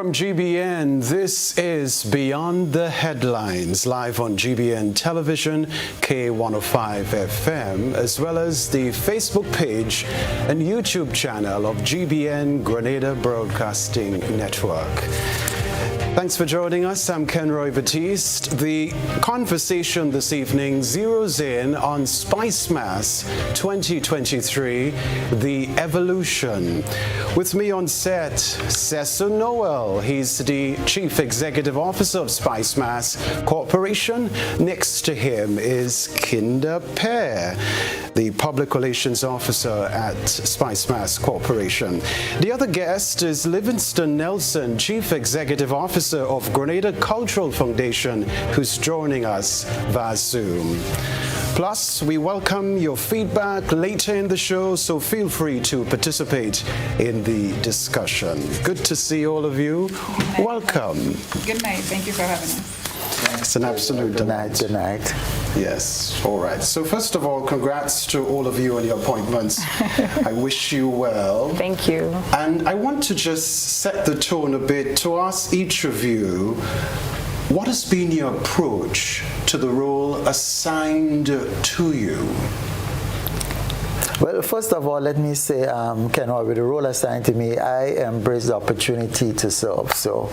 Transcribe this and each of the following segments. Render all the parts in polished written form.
from GBN, this is Beyond the Headlines, live on GBN Television, K105 FM, as well as the Facebook page and YouTube channel of GBN Grenada Broadcasting Network. Thanks for joining us. I'm Kenroy, Baptiste. The conversation this evening zeroes in on Spicemas 2023, The Evolution. With me on set, Cecil Noel. He's the Chief Executive Officer of Spicemas Corporation. Next to him is Pierre, the Public Relations Officer at Spicemas Corporation. The other guest is Livingston Nelson, Chief Executive Officer of Grenada Cultural Foundation, who's joining us via Zoom. Plus, we welcome your feedback later in the show, so feel free to participate in the discussion. Good to see all of you. Welcome. Good night. Thank you for having us. It's an absolute delight. Good night. Yes, all right. So first of all, congrats to all of you on your appointments. I wish you well. Thank you. And I want to just set the tone a bit to ask each of you, what has been your approach to the role assigned to you? Well, first of all, let me say, Kenroy, with the role assigned to me, I embrace the opportunity to serve. So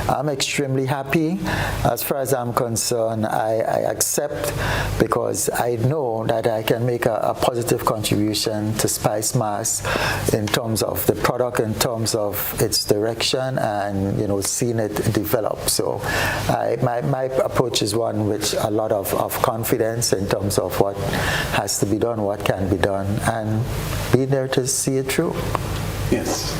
I'm extremely happy. As far as I'm concerned, I accept because I know that I can make a positive contribution to Spicemas in terms of the product, in terms of its direction, and seeing it develop. So my approach is one with a lot of confidence in terms of what has to be done, what can be done, and be there to see it through. Yes.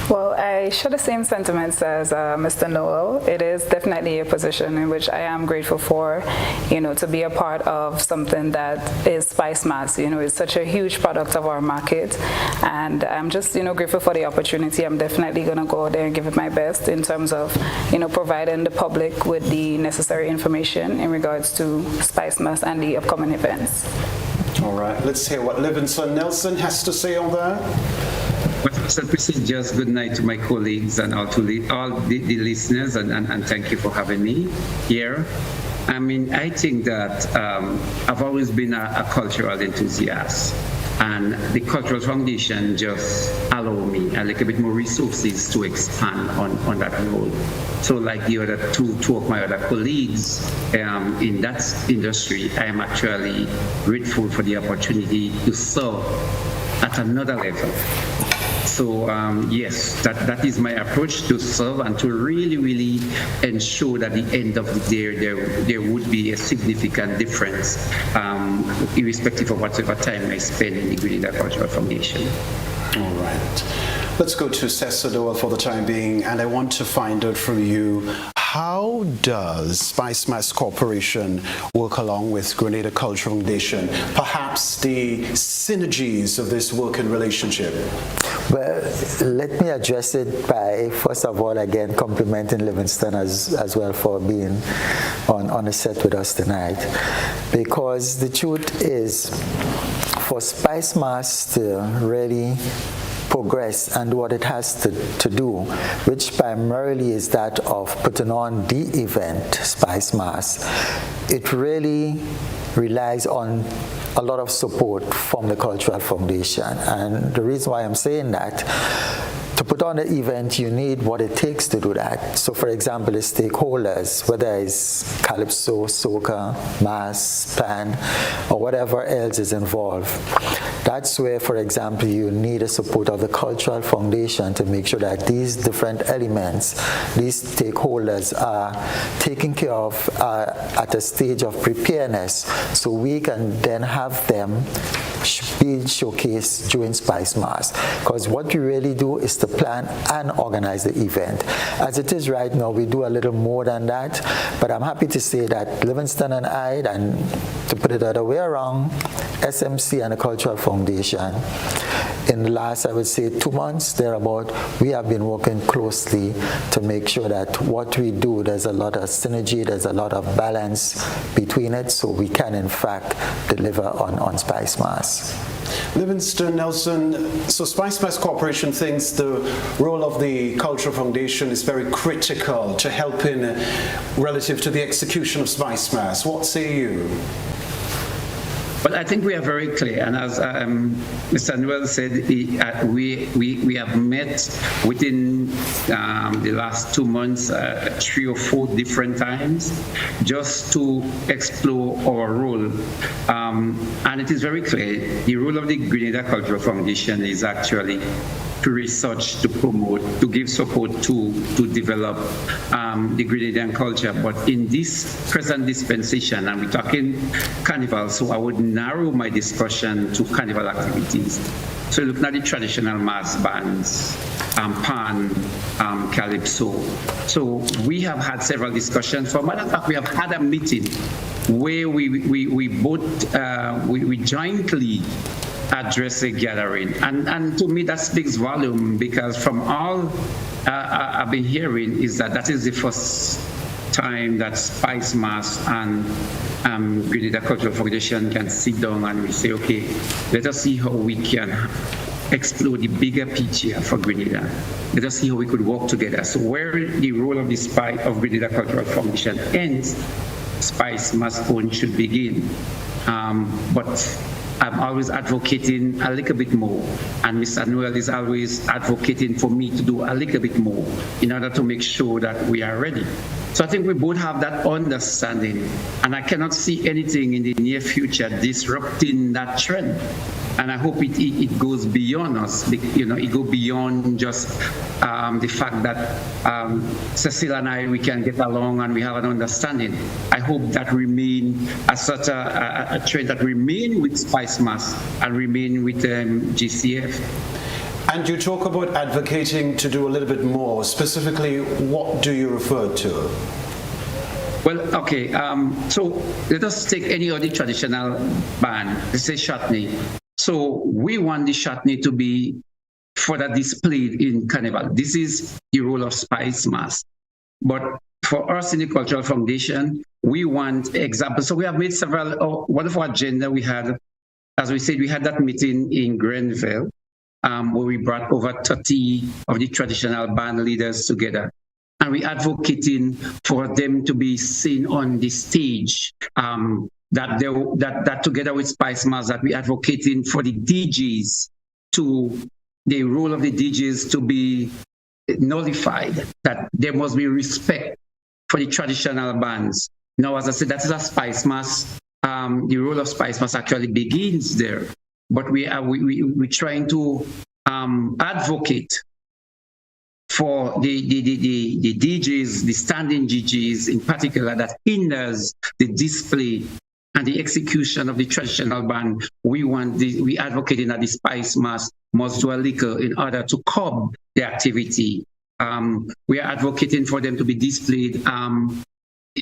Well, I share the same sentiments as Mr. Noel. It is definitely a position in which I am grateful for, to be a part of something that is Spicemas. It's such a huge product of our market, and I'm just, grateful for the opportunity. I'm definitely going to go out there and give it my best in terms of, providing the public with the necessary information in regards to Spicemas and the upcoming events. All right, let's hear what Livingston Nelson has to say on that. Well, first, let me say just good night to my colleagues and all the listeners, and thank you for having me here. I mean, I think that I've always been a cultural enthusiast, and the Cultural Foundation just allowed me a little bit more resources to expand on that role. So like the other two of my other colleagues in that industry, I am actually grateful for the opportunity to serve at another level. So yes, that is my approach, to serve and to really ensure that at the end of the day there would be a significant difference, irrespective of whatever time I spend in the Grenada Cultural Foundation. All right. Let's go to Cecil for the time being, and I want to find out from you, how does Spicemas Corporation work along with Grenada Cultural Foundation? Perhaps the synergies of this working relationship? Well, let me address it by, first of all, again, complimenting Livingston as well for being on the set with us tonight. Because the truth is, for Spicemas to really progress and what it has to do, which primarily is that of putting on the event, Spicemas, it really relies on a lot of support from the Cultural Foundation. And the reason why I'm saying that, to put on an event, you need what it takes to do that. So, for example, the stakeholders, whether it's calypso, soca, mass, pan, or whatever else is involved, that's where, for example, you need the support of the Cultural Foundation to make sure that these different elements, these stakeholders are taken care of at a stage of preparedness, so we can then have them be showcased during Spicemas. Because what we really do is to plan and organize the event. As it is right now, we do a little more than that, but I'm happy to say that Livingston and I, and to put it the other way around, SMC and the Cultural Foundation, in the last, I would say, 2 months, thereabout, we have been working closely to make sure that what we do, there's a lot of synergy, there's a lot of balance between it, so we can, in fact, deliver on Spicemas. Livingston, Nelson, so Spicemas Corporation thinks the role of the Cultural Foundation is very critical to helping relative to the execution of Spicemas. What say you? But I think we are very clear, and as Mr. Noel said, we have met within the last 2 months 3 or 4 different times just to explore our role. And it is very clear, the role of the Grenada Cultural Foundation is actually to research, to promote, to give support to develop the Grenadian culture. But in this present dispensation, and we're talking carnival, so I would narrow my discussion to carnival activities. So looking at the traditional mass bands, pan, calypso. So we have had several discussions. For a matter of fact, we have had a meeting where we both, we jointly address a gathering. And to me, that speaks volume, because from all I've been hearing is that is the first time that Spicemas and Grenada Cultural Foundation can sit down and we say, okay, let us see how we can explore the bigger picture for Grenada. Let us see how we could work together. So where the role of of Grenada Cultural Foundation ends, Spicemas own should begin. But I'm always advocating a little bit more, and Mr. Noel is always advocating for me to do a little bit more in order to make sure that we are ready. So I think we both have that understanding, and I cannot see anything in the near future disrupting that trend. And I hope it goes beyond us, it goes beyond just the fact that Cecil and I, we can get along and we have an understanding. I hope that remain as such a trend that remain with Spicemas and remain with GCF. And you talk about advocating to do a little bit more. Specifically, what do you refer to? Well, okay, so let us take any other traditional band, let's say chutney. So we want the chutney to be further displayed in Carnival. This is the role of Spicemas. But for us in the Cultural Foundation, we want examples. So we have made several, one of our agenda we had, as we said, we had that meeting in Grenville, where we brought over 30 of the traditional band leaders together. And we advocating for them to be seen on the stage, that together with Spicemas, that we advocating for the DJs, to the role of the DJs to be nullified, that there must be respect for the traditional bands. Now, as I said, that is a Spicemas. The role of Spicemas actually begins there, but we're trying to advocate for the DJs, the standing DJs in particular, that hinders the display and the execution of the traditional band. We advocating that the Spicemas must do a little in order to curb the activity. We are advocating for them to be displayed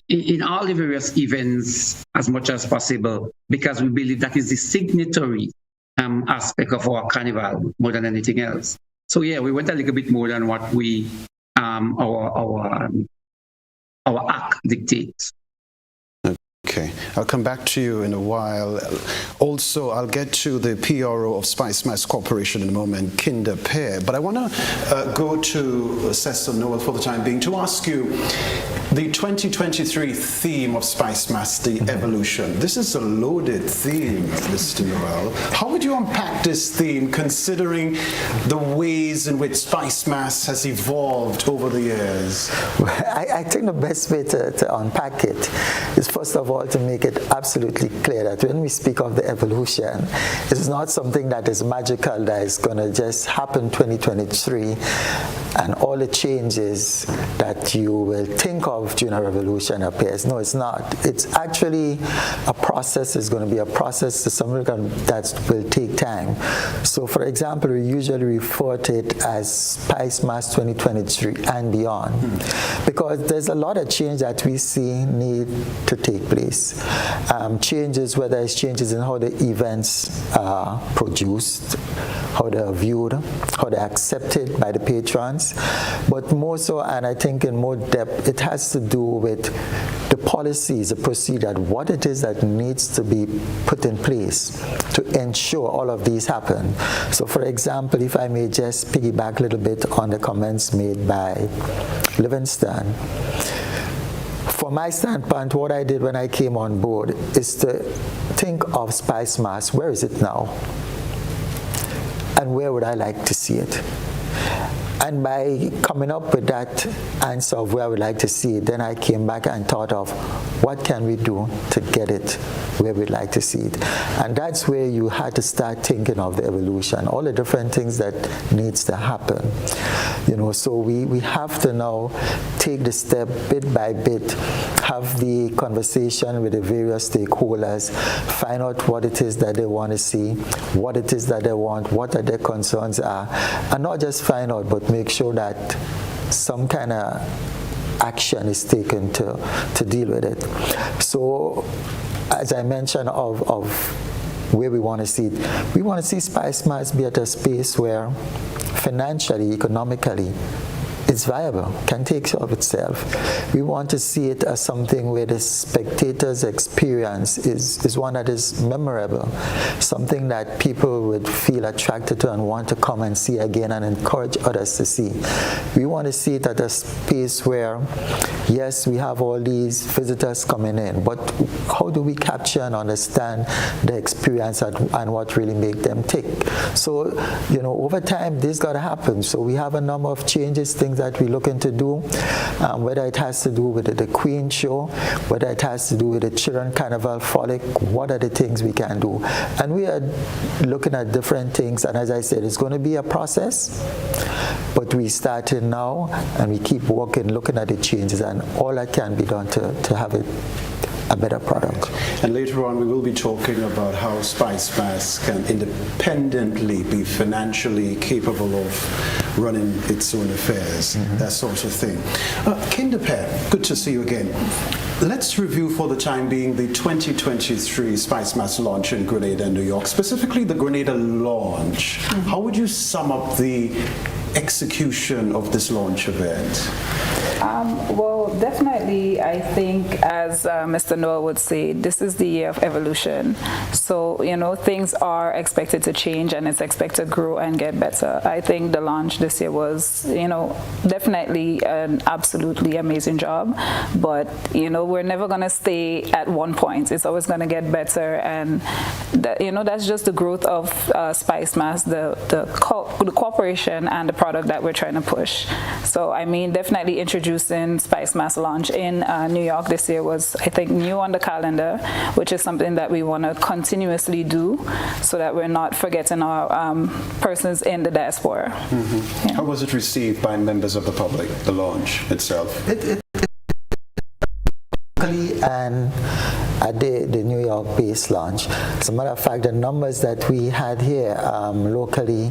in all the various events as much as possible, because we believe that is the signatory aspect of our carnival more than anything else. So yeah, we went a little bit more than what we our act dictates. Okay, I'll come back to you in a while. Also, I'll get to the PRO of Spicemas Corporation in a moment, Pierre. But I want to go to Cecil, Noel, for the time being, to ask you the 2023 theme of Spicemas, the evolution. This is a loaded theme, Mr. Noel. How would you unpack this theme, considering the ways in which Spicemas has evolved over the years? Well, I think the best way to unpack it is, first of all, to make it absolutely clear that when we speak of the evolution, it is not something that is magical, that is going to just happen 2023 and all the changes that you will think of during a revolution appears. No, it's not. It's actually a process. It's going to be a process that will take time. So, for example, we usually refer to it as Spicemas 2023 and beyond, because there's a lot of change that we see need to take place. Changes, whether it's changes in how the events are produced, how they're viewed, how they're accepted by the patrons, but more so, and I think in more depth, it has to do with the policies, the procedure, what it is that needs to be put in place to ensure all of these happen. So, for example, if I may just piggyback a little bit on the comments made by Livingston. From my standpoint, what I did when I came on board is to think of Spicemas, where is it now? And where would I like to see it? And by coming up with that answer of where I would like to see it, then I came back and thought of what can we do to get it where we'd like to see it. And that's where you had to start thinking of the evolution, all the different things that needs to happen. So we have to now take the step bit by bit, have the conversation with the various stakeholders, find out what it is that they want to see, what it is that they want, what are their concerns are, and not just find out, but make sure that some kind of action is taken to deal with it. So, as I mentioned of where we want to see it, we want to see Spicemas be at a space where financially, economically, it's viable, can take care of itself. We want to see it as something where the spectator's experience is one that is memorable, something that people would feel attracted to and want to come and see again and encourage others to see. We want to see it at a space where, yes, we have all these visitors coming in, but how do we capture and understand the experience and what really make them tick? So, over time, this got to happen. So we have a number of changes, things that we're looking to do, whether it has to do with the Queen show, whether it has to do with the Children Carnival Frolic, what are the things we can do? And we are looking at different things, and as I said, it's going to be a process, but we started now, and we keep working, looking at the changes, and all that can be done to have it a better product. And later on, we will be talking about how Spicemas can independently be financially capable of running its own affairs, that sort of thing. Pierre, good to see you again. Let's review for the time being the 2023 Spicemas launch in Grenada, New York, specifically the Grenada launch. How would you sum up the execution of this launch event? Well, definitely, I think, as Mr. Noel would say, this is the year of evolution. So, things are expected to change and it's expected to grow and get better. I think the launch this year was, definitely an absolutely amazing job. But, we're never going to stay at one point. It's always going to get better. And, that's just the growth of Spicemas, the cooperation and the product that we're trying to push. So, definitely introducing Spicemas launch in New York this year was, I think, new on the calendar, which is something that we want to continuously do so that we're not forgetting our persons in the diaspora. Yeah. How was it received by members of the public, the launch itself? And at the New York-based launch. As a matter of fact, the numbers that we had here locally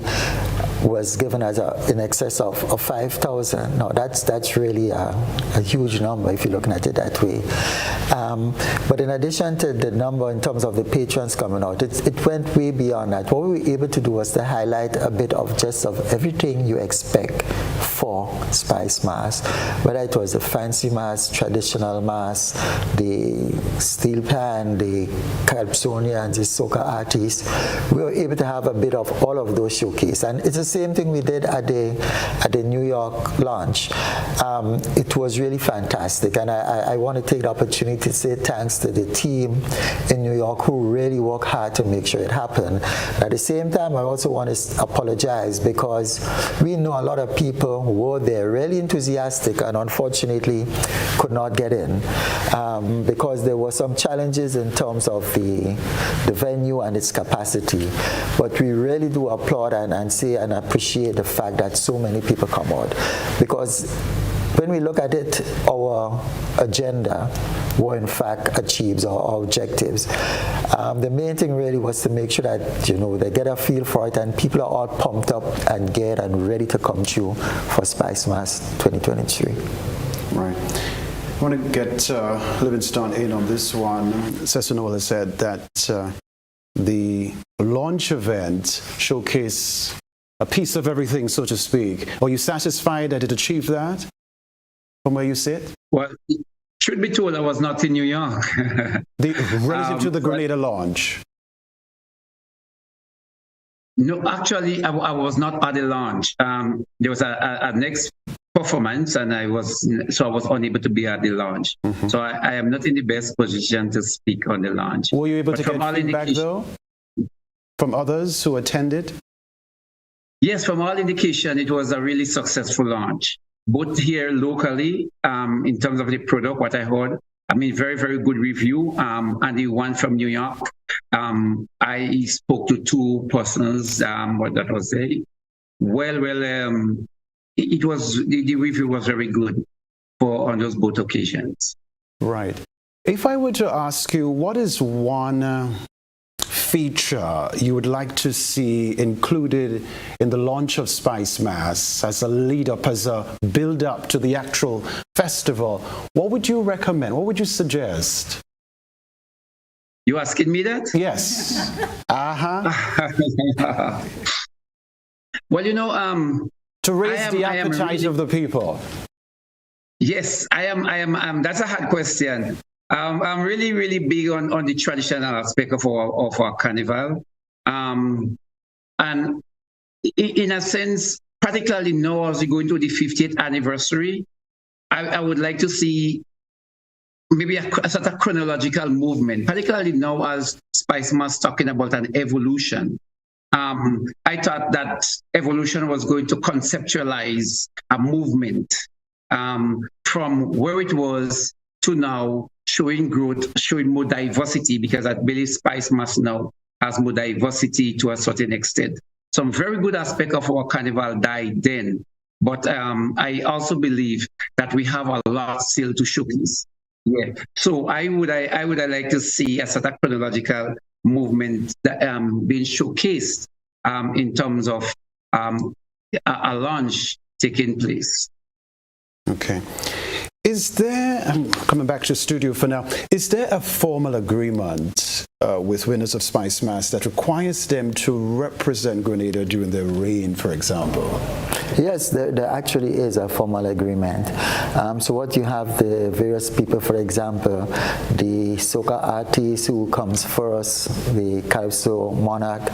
was given as in excess of 5,000. Now that's really a huge number if you're looking at it that way. But in addition to the number in terms of the patrons coming out, it went way beyond that. What we were able to do was to highlight a bit of everything you expect for Spicemas, whether it was the fancy mass, traditional mass, the steel pan, the calypsonia, and the soca artists. We were able to have a bit of all of those showcase, and it's the same thing we did at the New York launch. It was really fantastic, and I want to take the opportunity to say thanks to the team in New York who really worked hard to make sure it happened. At the same time, I also want to apologize because we know a lot of people who were there really enthusiastic and unfortunately could not get in because there were some challenges in terms of the venue and its capacity. But we really do applaud and say, and and appreciate the fact that so many people come out. Because when we look at it, our agenda will in fact achieves our objectives. The main thing really was to make sure that, they get a feel for it and people are all pumped up and geared and ready to come through for Spicemas 2023. Right. I want to get Livingston in on this one. Cecil Noel has said that the launch event showcased a piece of everything, so to speak. Are you satisfied that it achieved that from where you sit? Well, truth be told, I was not in New York. Relative to the Grenada launch? No, actually, I was not at the launch. There was a next performance, and I was unable to be at the launch. Mm-hmm. So I am not in the best position to speak on the launch. Were you able to get feedback, though, from others who attended? Yes, from all indication, it was a really successful launch. Both here locally, in terms of the product, what I heard, very, very good review. And the one from New York, I spoke to two persons, what that was say. It was, the review was very good on those both occasions. Right. If I were to ask you, what is one feature you would like to see included in the launch of Spicemas as a lead up, as a build up to the actual festival, what would you recommend? What would you suggest? You asking me that? Yes. Well, to raise the appetite of the people. Yes, I am. That's a hard question. I'm really, really big on the traditional aspect of our carnival. And in a sense, particularly now as we go into the 50th anniversary, I would like to see maybe a sort of chronological movement, particularly now as Spicemas talking about an evolution. I thought that evolution was going to conceptualize a movement from where it was to now, showing growth, showing more diversity, because I believe Spicemas now has more diversity to a certain extent. Some very good aspect of our carnival died then, but I also believe that we have a lot still to showcase. Yeah. So I would like to see a sort of chronological movement that, being showcased in terms of a launch taking place. Okay. Is there, I'm coming back to studio for now, is there a formal agreement with winners of Spicemas that requires them to represent Grenada during their reign, for example? Yes, there actually is a formal agreement. So what you have, the various people, for example, the soca artist who comes first, the Calypso Monarch,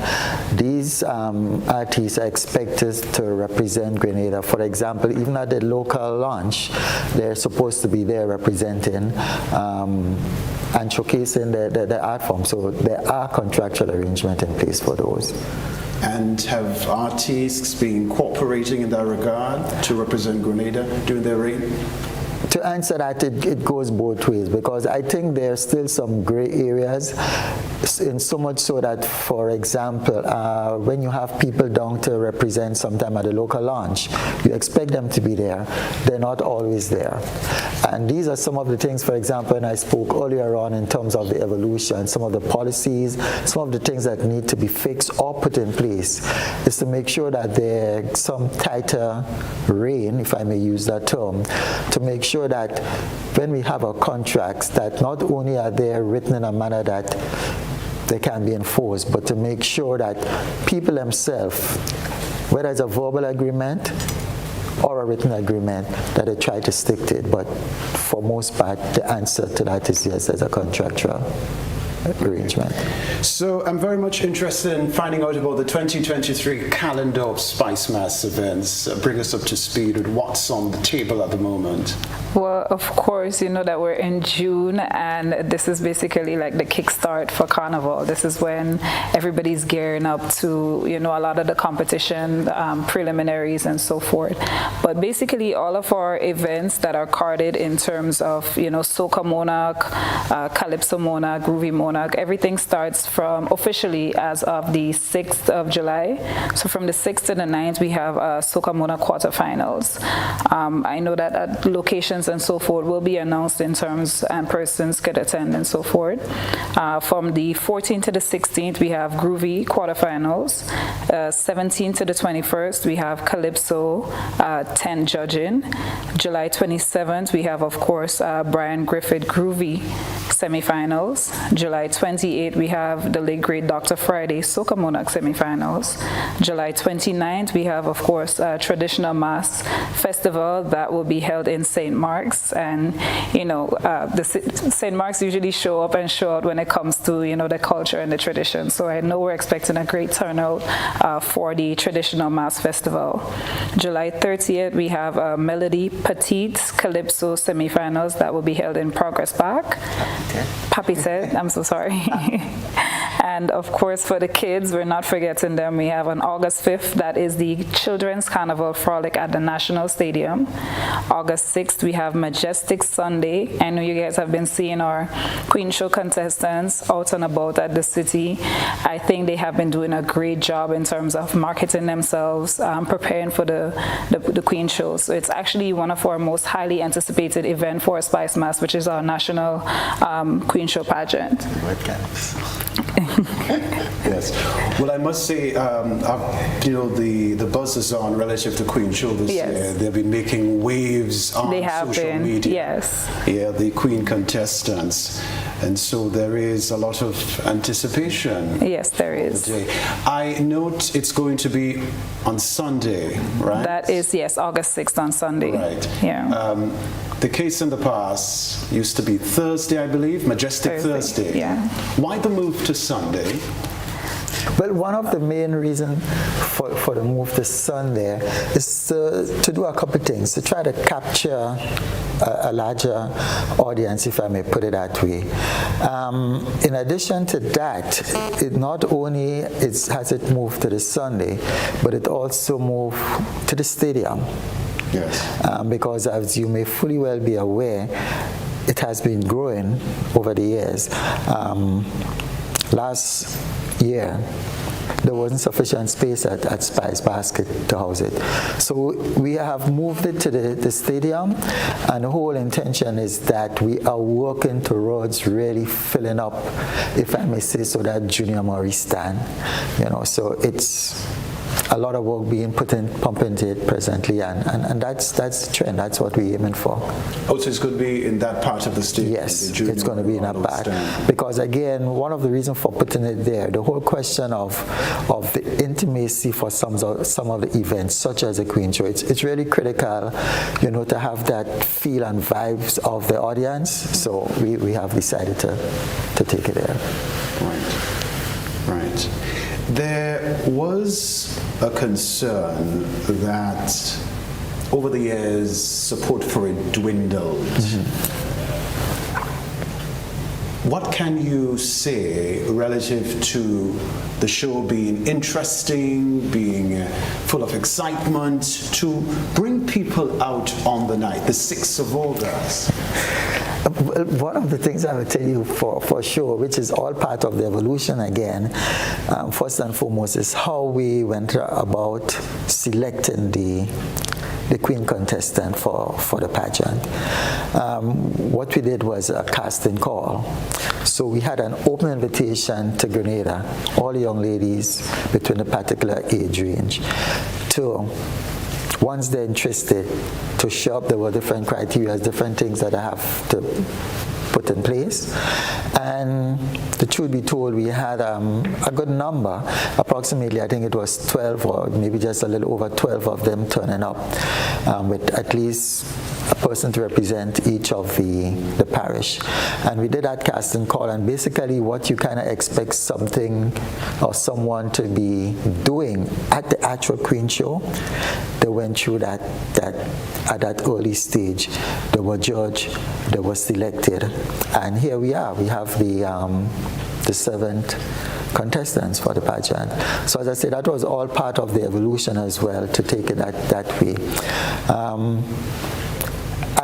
these artists are expected to represent Grenada. For example, even at the local launch, they're supposed to be there representing and showcasing the art form. So there are contractual arrangements in place for those. And have artists been cooperating in that regard to represent Grenada during their reign? To answer that, it goes both ways, because I think there's still some gray areas, in so much so that, for example, when you have people down to represent sometime at the local launch, you expect them to be there. They're not always there. And these are some of the things, for example, and I spoke earlier on in terms of the evolution, some of the policies, some of the things that need to be fixed or put in place is to make sure that there's some tighter rein, if I may use that term, to make sure that when we have our contracts, that not only are they written in a manner that they can be enforced, but to make sure that people themselves, whether it's a verbal agreement or a written agreement, that they try to stick to it. But for most part, the answer to that is yes, there's a contractual arrangement. So I'm very much interested in finding out about the 2023 calendar of Spicemas events. Bring us up to speed with what's on the table at the moment. Well, of course, you know that we're in June, and this is basically like the kickstart for Carnival. This is when everybody's gearing up to, a lot of the competition, preliminaries and so forth. But basically, all of our events that are carded in terms of, Soca Monarch, Calypso Monarch, Groovy Monarch, Monarch, everything starts from officially as of the 6th of July. So from the 6th to the 9th, we have Soca Monarch quarterfinals. I know that locations and so forth will be announced in terms and persons could attend and so forth. From the 14th to the 16th, we have Groovy quarterfinals. 17th to the 21st, we have Calypso 10 judging. July 27th, we have, of course, Brian Griffith Groovy semifinals. July 28th, we have the late great Dr. Friday Soca Monarch semifinals. July 29th, we have, of course, Traditional Mass Festival that will be held in St. Mark's. And, the St. Mark's usually show up and show out when it comes to, the culture and the tradition. So I know we're expecting a great turnout for the Traditional Mass Festival. July 30th, we have Melody Petite Calypso semifinals that will be held in Progress Park. Papite, I'm so sorry. And of course, for the kids, we're not forgetting them. We have on August 5th, that is the Children's Carnival Frolic at the National Stadium. August 6th, we have Majestic Sunday. I know you guys have been seeing our Queen Show contestants out and about at the city. I think they have been doing a great job in terms of marketing themselves, preparing for the Queen Show. So it's actually one of our most highly anticipated events for Spicemas, which is our national Queen Show pageant. Yes. Well, I must say, the buzz is on relative to Queen Show this year. They've been making waves on social media. Yes. Yeah, the Queen contestants. And so there is a lot of anticipation. Yes, there is. I note it's going to be on Sunday, right? That is, yes, August 6th on Sunday. Right. Yeah. The case in the past used to be Thursday, I believe, Majestic Thursday. Yeah. Why the move to Sunday? Well, one of the main reasons for the move to Sunday is to do a couple things, to try to capture a larger audience, if I may put it that way. In addition to that, it not only has it moved to the Sunday, but it also moved to the stadium. Yes. Because as you may fully well be aware, it has been growing over the years. Last year, there wasn't sufficient space at Spice Basket to house it. So we have moved it to the stadium, and the whole intention is that we are working towards really filling up, if I may say so, that Junior Maurice stand. So it's a lot of work being pumped into it presently, and that's the trend. That's what we're aiming for. Oh, so it's going to be in that part of the stadium? Yes, it's going to be in that part. Because again, one of the reasons for putting it there, the whole question of the intimacy for some of the events, such as the Queen Show, it's really critical, to have that feel and vibes of the audience. So we have decided to take it there. Right. There was a concern that over the years support for it dwindled. What can you say relative to the show being interesting, being full of excitement, to bring people out on the night, the 6th of August? One of the things I will tell you for sure, which is all part of the evolution again, first and foremost, is how we went about selecting the Queen contestant for the pageant. What we did was a casting call. So we had an open invitation to Grenada, all young ladies between a particular age range, to, once they're interested, to show up. There were different criteria, different things that I have to put in place. And the truth be told, we had a good number, approximately, I think it was 12 or maybe just a little over 12 of them turning up, with at least a person to represent each of the parish. And we did that casting call, and basically what you kind of expect something or someone to be doing at the actual Queen Show, they went through that at that early stage. They were judged, they were selected, and here we are. We have the 7th contestants for the pageant. So as I said, that was all part of the evolution as well, to take it that way.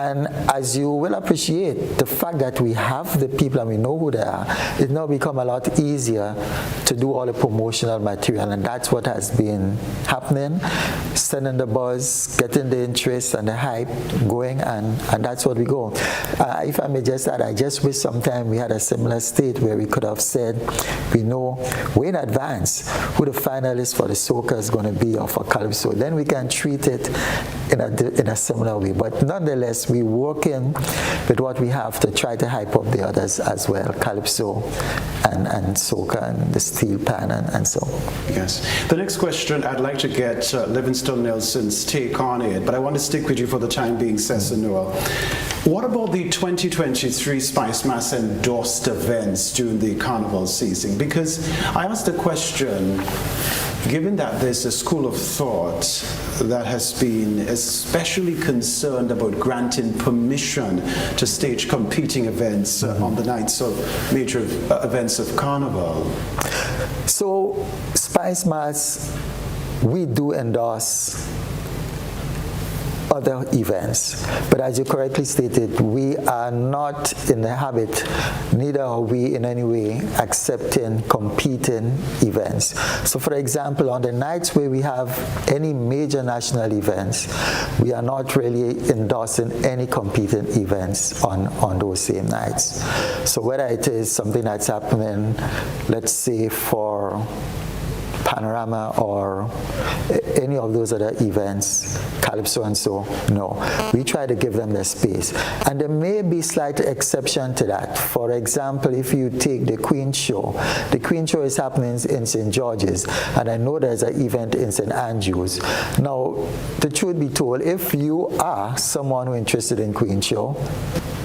And as you will appreciate, the fact that we have the people and we know who they are, it now become a lot easier to do all the promotional material, and that's what has been happening, sending the buzz, getting the interest and the hype going, and that's what we go. If I may just add, I just wish sometime we had a similar state where we could have said, we know way in advance who the finalist for the soca is going to be or for calypso. Then we can treat it in a similar way. But nonetheless, we work in with what we have to try to hype up the others as well, calypso and soca and the steel pan and so on. Yes. The next question, I'd like to get Livingston Nelson's take on it, but I want to stick with you for the time being, Cecil Noel. What about the 2023 Spicemas endorsed events during the carnival season? Because I asked the question, given that there's a school of thought that has been especially concerned about granting permission to stage competing events on the nights of major events of carnival. So, Spicemas, we do endorse other events, but as you correctly stated, we are not in the habit, neither are we in any way accepting competing events. So for example, on the nights where we have any major national events, we are not really endorsing any competing events on those same nights. So whether it is something that's happening, let's say for Panorama or any of those other events, Calypso and so, no. We try to give them their space. And there may be slight exception to that. For example, if you take the Queen Show is happening in St. George's, and I know there's an event in St. Andrews. Now, the truth be told, if you are someone who is interested in Queen Show,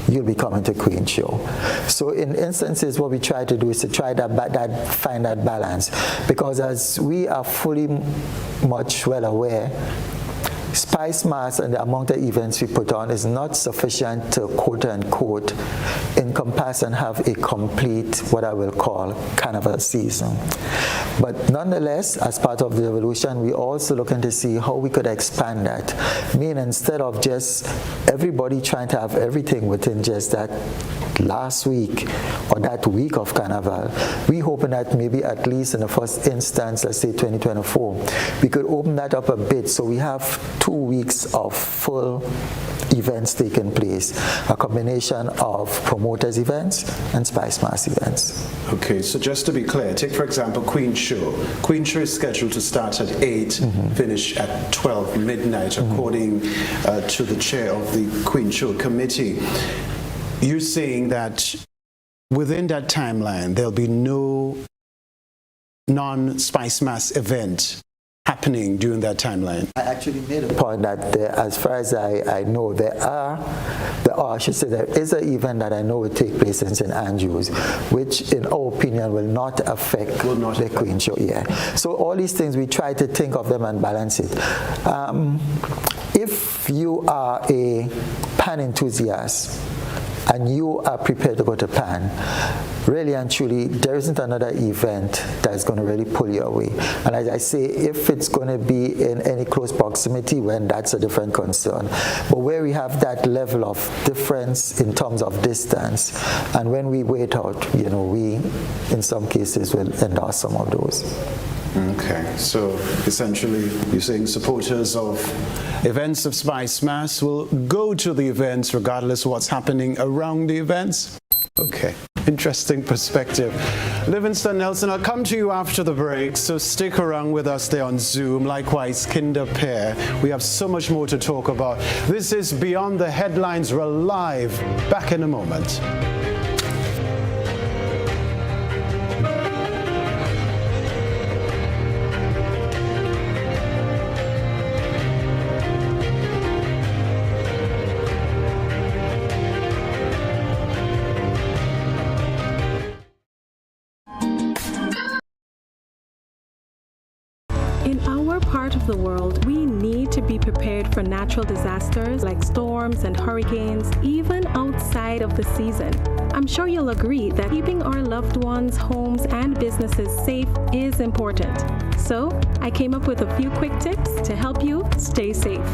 you'll be coming to Queen Show. So in instances, what we try to do is to try that find that balance, because as we are fully much well aware, Spicemas and the amount of events we put on is not sufficient to quote-unquote encompass and have a complete, what I will call, carnival season. But nonetheless, as part of the evolution, we're also looking to see how we could expand that. Meaning, instead of just everybody trying to have everything within just that last week or that week of carnival, we hoping that maybe at least in the first instance, let's say 2024, we could open that up a bit so we have 2 weeks of full events taking place, a combination of promoters events and Spicemas events. Okay, so just to be clear, take for example Queen Show. Queen Show is scheduled to start at 8, finish at 12 midnight, according to the chair of the Queen Show committee. You're saying that within that timeline, there'll be no non-Spicemas event happening during that timeline? I actually made a point that as far as I know, there is an event that I know will take place in St. Andrews, which in our opinion will not affect the Queen Show. Yeah. So all these things, we try to think of them and balance it. If you are a pan enthusiast, and you are prepared to go to Pan, really and truly, there isn't another event that's going to really pull you away. And as I say, if it's going to be in any close proximity, when that's a different concern. But where we have that level of difference in terms of distance, and when we wait out, we, in some cases, will endorse some of those. Okay, so essentially you're saying supporters of events of Spicemas will go to the events regardless of what's happening around the events? Okay, interesting perspective. Livingston Nelson, I'll come to you after the break, so stick around with us there on Zoom. Likewise, Pierre. We have so much more to talk about. This is Beyond the Headlines. We're live. Back in a moment. In our part of the world, we need to be prepared for natural disasters like storms and hurricanes, even outside of the season. I'm sure you'll agree that keeping our loved ones, homes, and businesses safe is important. So, I came up with a few quick tips to help you stay safe.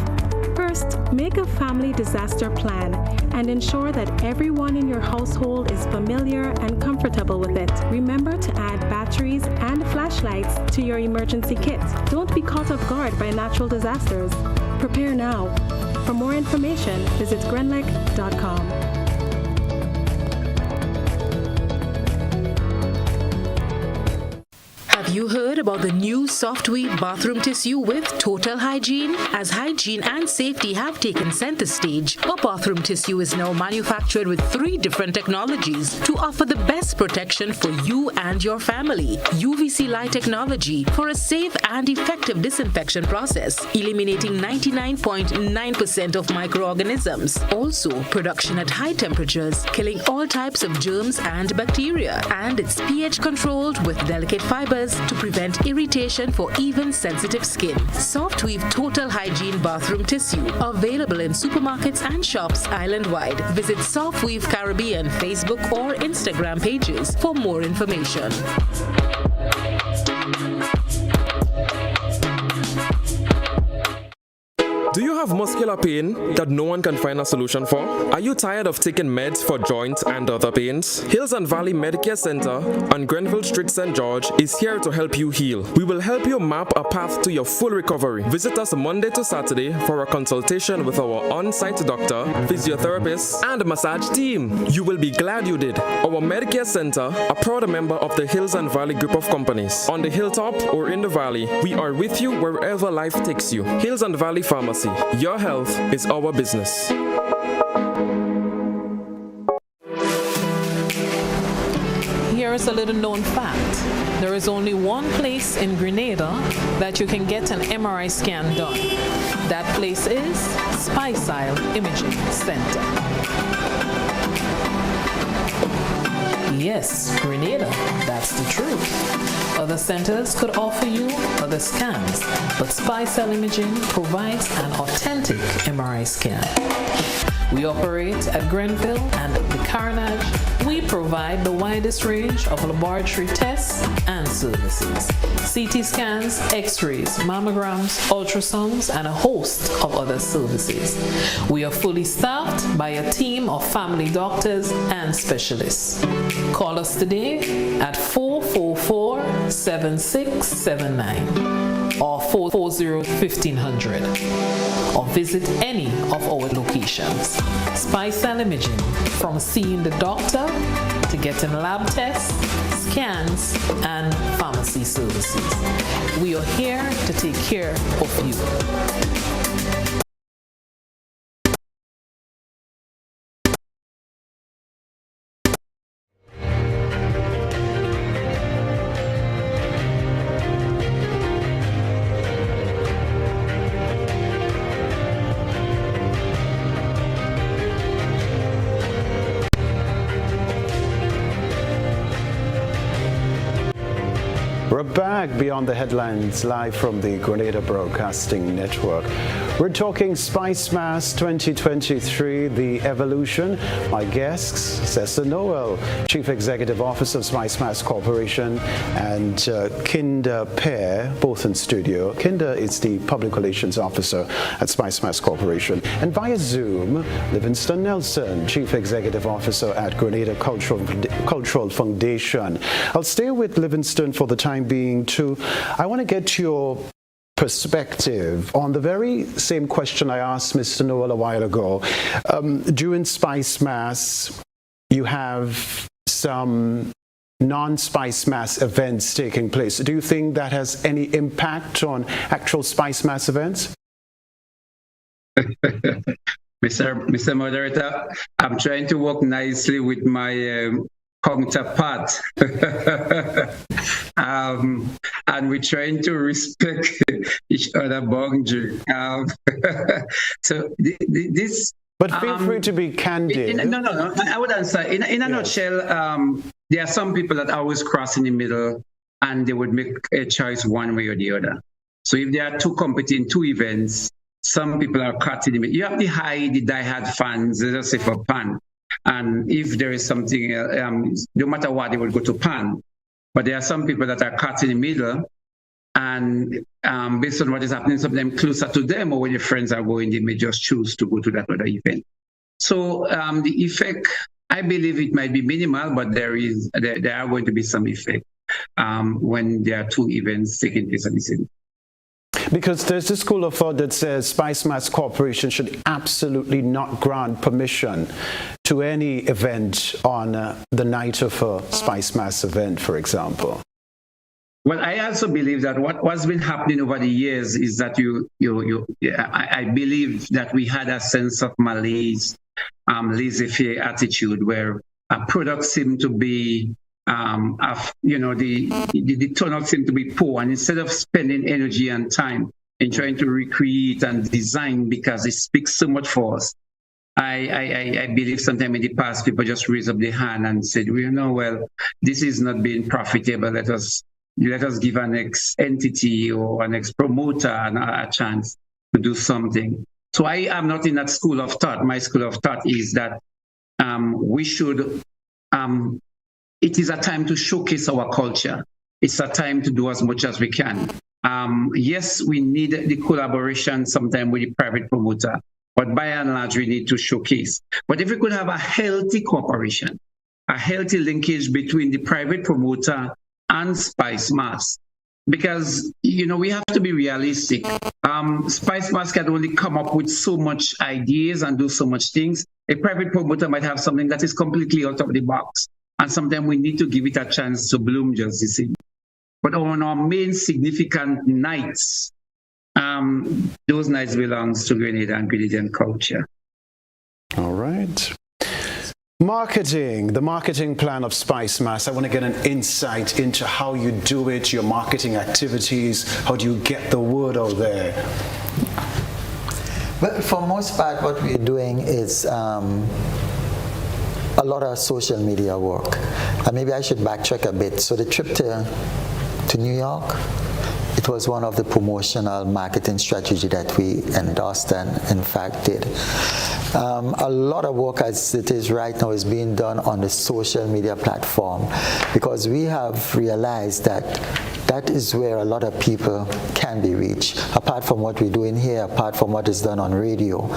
First, First, make a family disaster plan and ensure that everyone in your household is familiar and comfortable with it. Remember to add batteries and flashlights to your emergency kit. Don't be caught off guard by natural disasters. Prepare now. For more information, visit grenlec.com. Have you heard about the new Softweave bathroom tissue with total hygiene? As hygiene and safety have taken center stage, our bathroom tissue is now manufactured with 3 different technologies to offer the best protection for you and your family. UVC light technology for a safe and effective disinfection process, eliminating 99.9% of microorganisms. Also, production at high temperatures, killing all types of germs and bacteria. And it's pH controlled with delicate fibers to prevent irritation for even sensitive skin. Softweave Total Hygiene Bathroom Tissue, available in supermarkets and shops island-wide. Visit Softweave Caribbean Facebook or Instagram pages for more information. Do you have muscular pain that no one can find a solution for? Are you tired of taking meds for joint and other pains? Hills and Valley Medicare Center on Grenville Street, St. George is here to help you heal. We will help you map a path to your full recovery. Visit us Monday to Saturday for a consultation with our on-site doctor, physiotherapist, and massage team. You will be glad you did. Our Medicare Center, a proud member of the Hills and Valley group of companies. On the hilltop or in the valley, we are with you wherever life takes you. Hills and Valley Pharmacy. Your health is our business. Here is a little known fact. There is only one place in Grenada that you can get an MRI scan done. That place is Spicemas Imaging Center. Yes, Grenada, that's the truth. Other centers could offer you other scans, but Spicemas Imaging provides an authentic MRI scan. We operate at Grenville and the Carnage. We provide the widest range of laboratory tests and services. CT scans, x-rays, mammograms, ultrasounds, and a host of other services. We are fully staffed by a team of family doctors and specialists. Call us today at 444-7679 or 440-1500 or visit any of our locations. Spicemas Imaging, from seeing the doctor to getting lab tests, scans, and pharmacy services. We are here to take care of you. We're back beyond the headlines, live from the Grenada Broadcasting Network. We're talking Spicemas 2023, the evolution. My guests, Cecil Noel, Chief Executive Officer of Spicemas Corporation, and Pierre, both in studio. Kinder is the Public Relations Officer at Spicemas Corporation. And via Zoom, Livingston Nelson, Chief Executive Officer at Grenada Cultural Foundation. I'll stay with Livingston for the time being too. I want to get your perspective on the very same question I asked Mr. Noel a while ago. During Spicemas, you have some non-Spicemas events taking place. Do you think that has any impact on actual Spicemas events? Mr. Moderator, I'm trying to work nicely with my counterpart. And we're trying to respect each other's boundary. So this. But feel free to be candid. No. I would answer. In a nutshell, there are some people that always cross in the middle, and they would make a choice one way or the other. So if there are two events, some people are caught in the middle. You have the diehard fans, let's say for Pan. And if there is something, no matter what, they will go to Pan. But there are some people that are caught in the middle, And based on what is happening, sometimes closer to them or when your friends are going, they may just choose to go to that other event. So the effect, I believe it might be minimal, but there are going to be some effect when there are two events taking place at the same time. Because there's a school of thought that says Spicemas Corporation should absolutely not grant permission to any event on the night of a Spicemas event, for example. Well, I also believe that what's been happening over the years is that I believe that we had a sense of malaise, laissez-faire attitude where products seem to be, the turnout seemed to be poor, and instead of spending energy and time in trying to recreate and design because it speaks so much for us, I believe sometime in the past people just raised up their hand and said, well, this is not being profitable. Let us give an ex-entity or an ex-promoter a chance to do something. So I am not in that school of thought. My school of thought is that we should. It is a time to showcase our culture. It's a time to do as much as we can. Yes, we need the collaboration sometime with the private promoter, but by and large, we need to showcase. But if we could have a healthy cooperation, a healthy linkage between the private promoter and Spicemas, because, we have to be realistic. Spicemas can only come up with so much ideas and do so much things. A private promoter might have something that is completely out of the box. And sometimes we need to give it a chance to bloom, just the same. But on our main significant nights, those nights belongs to Grenada and Grenadian culture. All right. Marketing, the marketing plan of Spicemas. I want to get an insight into how you do it, your marketing activities. How do you get the word out there? Well, for most part, what we're doing is a lot of social media work. And maybe I should backtrack a bit. So the trip to New York, it was one of the promotional marketing strategy that we endorsed and in fact did. A lot of work as it is right now is being done on the social media platform because we have realized that that is where a lot of people can be reached, apart from what we're doing here, apart from what is done on radio.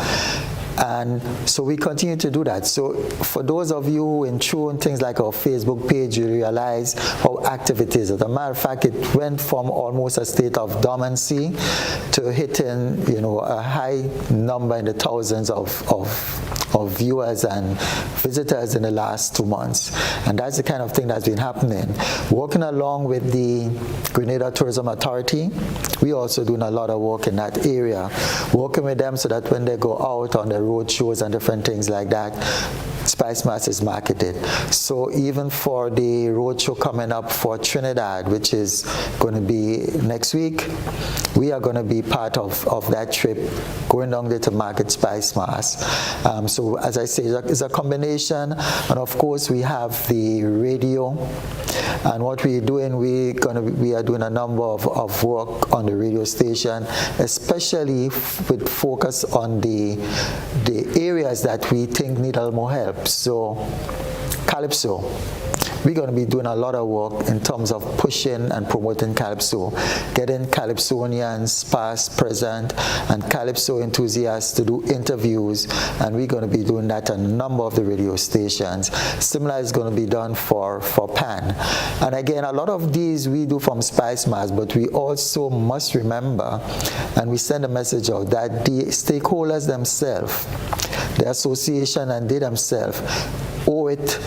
And so we continue to do that. So for those of you who in tune things like our Facebook page, you realize how active it is. As a matter of fact, it went from almost a state of dormancy to hitting, a high number in the thousands of viewers and visitors in the last 2 months. And that's the kind of thing that's been happening. Working along with the Grenada Tourism Authority, we also doing a lot of work in that area, working with them so that when they go out on the road shows and different things like that, Spicemas is marketed. So even for the road show coming up for Trinidad, which is going to be next week, we are going to be part of that trip, going down there to market Spicemas. So as I say, it's a combination, and of course we have the radio. And what we're doing, we are doing a number of work on the radio station, especially with focus on the areas that we think need a little more help. So Calypso, we're going to be doing a lot of work in terms of pushing and promoting Calypso, getting Calypsonians past, present, and Calypso enthusiasts to do interviews, and we're going to be doing that at a number of the radio stations. Similar is going to be done for Pan. And again, a lot of these we do from Spicemas, but we also must remember, and we send a message out, that the stakeholders themselves, the association and they themselves, owe it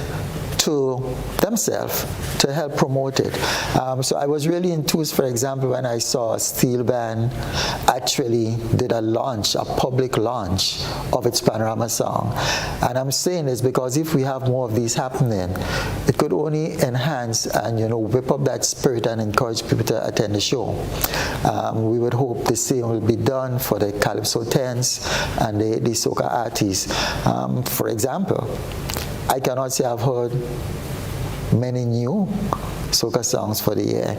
to themselves to help promote it. So I was really enthused, for example, when I saw Steel Band actually did a public launch of its Panorama song. And I'm saying this because if we have more of these happening, it could only enhance and whip up that spirit and encourage people to attend the show. We would hope the same will be done for the Calypso Tents and the soca artists. For example, I cannot say I've heard many new soca songs for the year.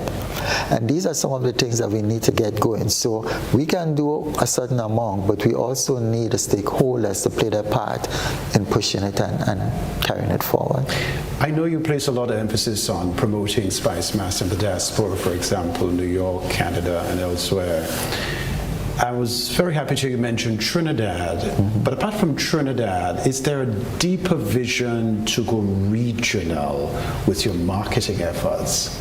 And these are some of the things that we need to get going. So we can do a certain amount, but we also need the stakeholders to play their part in pushing it and carrying it forward. I know you place a lot of emphasis on promoting Spicemas in the diaspora, for example, New York, Canada, and elsewhere. I was very happy to mention Trinidad, but apart from Trinidad, is there a deeper vision to go regional with your marketing efforts?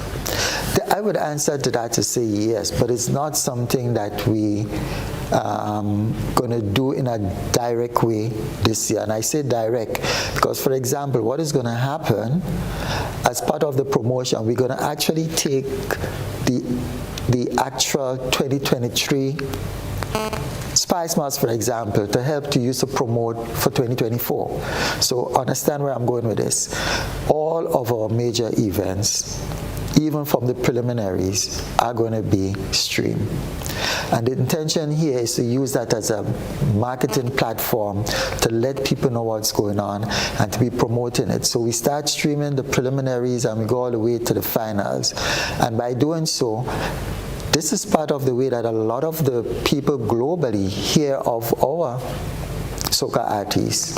I would answer to that to say yes, but it's not something that we going to do in a direct way this year. And I say direct because, for example, what is going to happen as part of the promotion, we're going to actually take the actual 2023 Spicemas, for example, to help to use to promote for 2024. So understand where I'm going with this. All of our major events, even from the preliminaries, are going to be streamed. And the intention here is to use that as a marketing platform to let people know what's going on and to be promoting it. So we start streaming the preliminaries and we go all the way to the finals. And by doing so, this is part of the way that a lot of the people globally hear of our soca artists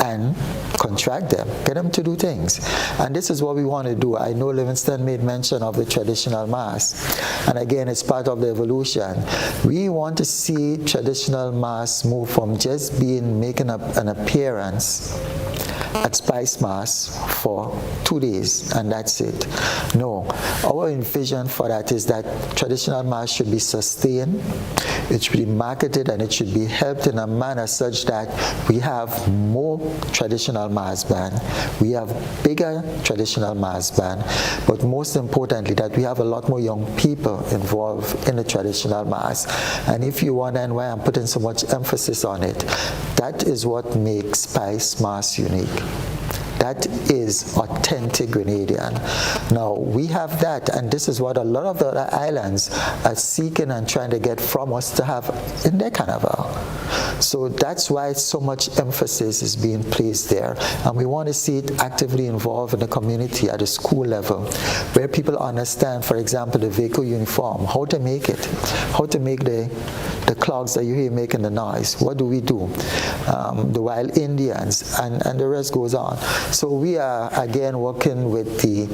and contract them, get them to do things. And this is what we want to do. I know Livingston made mention of the traditional mass. And again, it's part of the evolution. We want to see traditional mass move from just making an appearance at Spicemas for 2 days and that's it. No, our vision for that is that traditional mass should be sustained, it should be marketed, and it should be helped in a manner such that we have more traditional mass band, we have bigger traditional mass band, but most importantly that we have a lot more young people involved in the traditional mass. And if you wonder why I'm putting so much emphasis on it, that is what makes Spicemas unique. That is authentic Grenadian. Now, we have that, and this is what a lot of the other islands are seeking and trying to get from us to have in their carnival. So that's why so much emphasis is being placed there. And we want to see it actively involved in the community at the school level, where people understand, for example, the vehicle uniform, how to make it, how to make the clogs that you hear making the noise. What do we do? The wild Indians, and the rest goes on. So we are, again, working with the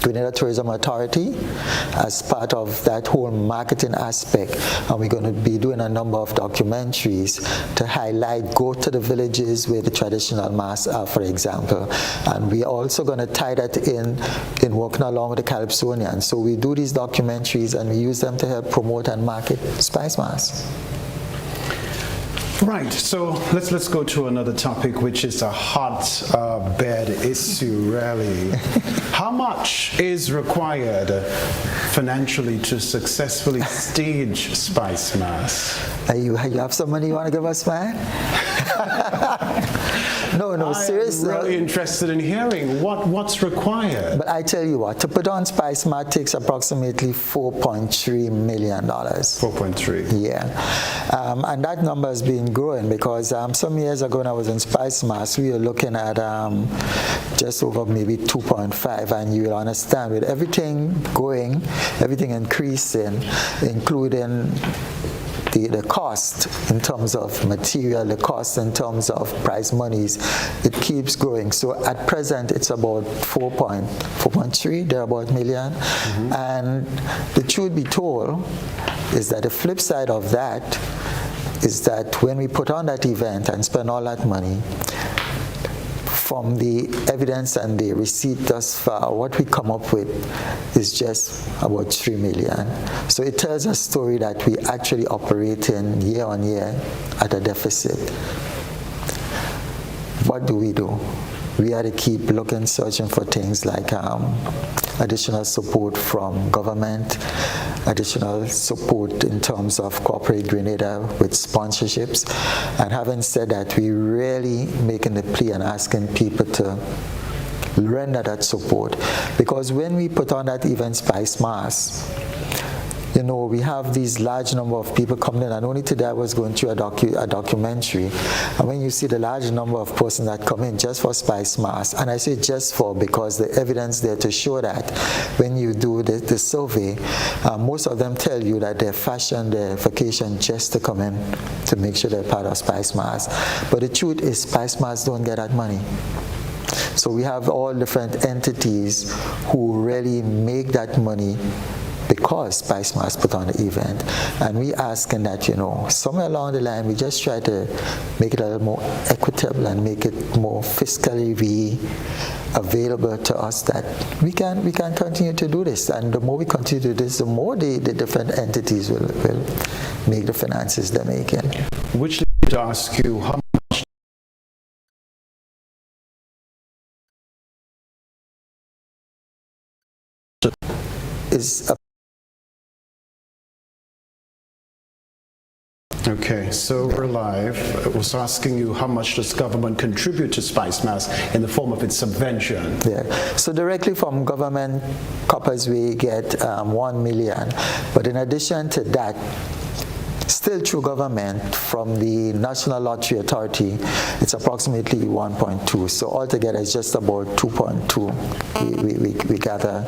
Grenada Tourism Authority as part of that whole marketing aspect, and we're going to be doing a number of documentaries to highlight, go to the villages where the traditional mass are, for example, and we're also going to tie that in working along with the Calypsonians. So we do these documentaries and we use them to help promote and market Spicemas. Right, so let's go to another topic, which is a hot bed issue, really. How much is required financially to successfully stage Spicemas? You have some money you want to give us, man? No, seriously. I'm really interested in hearing what's required. But I tell you what, to put on Spicemas takes approximately $4.3 million. 4.3. Yeah. And that number has been growing because some years ago when I was in Spicemas, we were looking at just over maybe 2.5, and you will understand with everything going, everything increasing, including the cost in terms of material, the cost in terms of prize monies, it keeps growing. So at present, it's about 4.3, thereabout million. Mm-hmm. And the truth be told is that the flip side of that is that when we put on that event and spend all that money, from the evidence and the receipt thus far, what we come up with is just about 3 million. So it tells a story that we actually operating year on year at a deficit. What do? We had to keep looking, searching for things like additional support from government, additional support in terms of corporate Grenada with sponsorships. And having said that, we really making the plea and asking people to will, render that support. Because when we put on that event Spicemas, you know, we have these large number of people coming in, and only today I was going through a documentary, and when you see the large number of persons that come in just for Spicemas, and I say just for because the evidence there to show that when you do the survey, most of them tell you that they're fashioned their vacation just to come in to make sure they're part of Spicemas. But the truth is Spicemas don't get that money. So we have all different entities who really make that money because Spicemas put on the event. And we asking that, you know, somewhere along the line, we just try to make it a little more equitable and make it more fiscally available to us, that we can continue to do this. And the more we continue to do this, the more the different entities will make the finances they're making. Which leads me to ask you, how much is Okay, so we're live. I was asking you, how much does government contribute to Spicemas in the form of its subvention? Yeah, so directly from government coppers we get 1 million, but in addition to that, still through government from the National Lottery Authority, it's approximately 1.2. So altogether, it's just about 2.2 we gather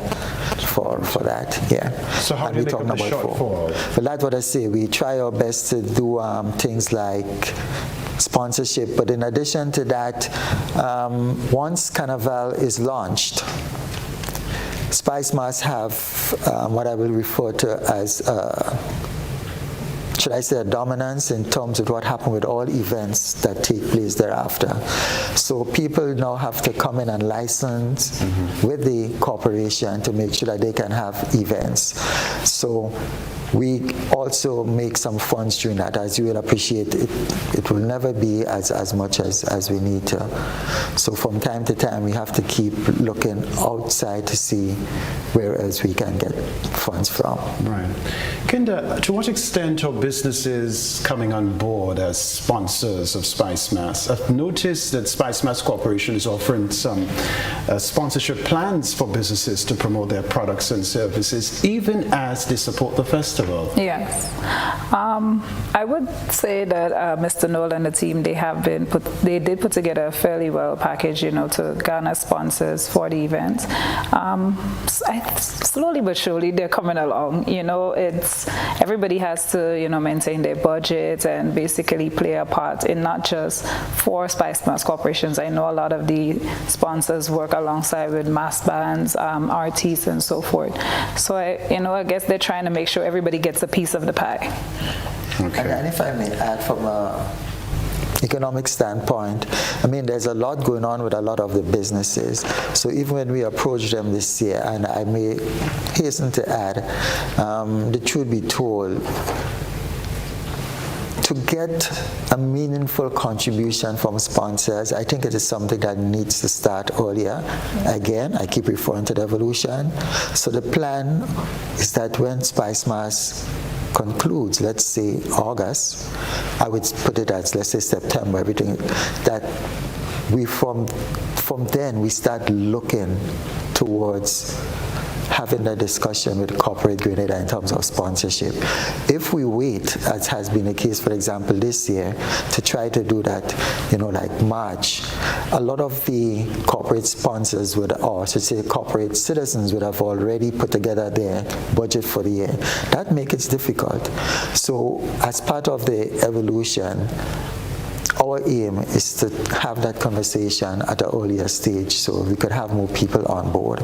for that. Yeah. So how do you make up the shortfall? But that's what I say. We try our best to do things like sponsorship. But in addition to that, once Carnival is launched, Spicemas have what I will refer to as should I say a dominance in terms of what happened with all events that take place thereafter. So people now have to come in and license with the corporation to make sure that they can have events. So we also make some funds during that. As you will appreciate, it will never be as much as we need to. So from time to time, we have to keep looking outside to see where else we can get funds from. Right. Kenda, to what extent are businesses coming on board as sponsors of Spicemas? I've noticed that Spicemas Corporation is offering some sponsorship plans for businesses to promote their products and services, even as they support the festival. Yes. I would say that Mr. Noel and the team, they did put together a fairly well package, you know, to garner sponsors for the event. Slowly but surely they're coming along. You know, everybody has to, you know, maintain their budget and basically play a part in not just for Spicemas corporations. I know a lot of the sponsors work alongside with mass bands, artists, and so forth. So I guess they're trying to make sure everybody gets a piece of the pie. Okay. And if I may add from a economic standpoint, I mean, there's a lot going on with a lot of the businesses. So even when we approach them this year, and I may hasten to add, the truth be told, to get a meaningful contribution from sponsors, I think it is something that needs to start earlier. Again, I keep referring to the evolution. So the plan is that when Spicemas concludes, let's say August, I would put it as, let's say September, everything, that we from then we start looking towards having a discussion with corporate Grenada in terms of sponsorship. If we wait, as has been the case, for example, this year, to try to do that, you know, like March, a lot of the corporate sponsors would, or I should say corporate citizens would have already put together their budget for the year. That makes it difficult. So as part of the evolution, our aim is to have that conversation at an earlier stage so we could have more people on board,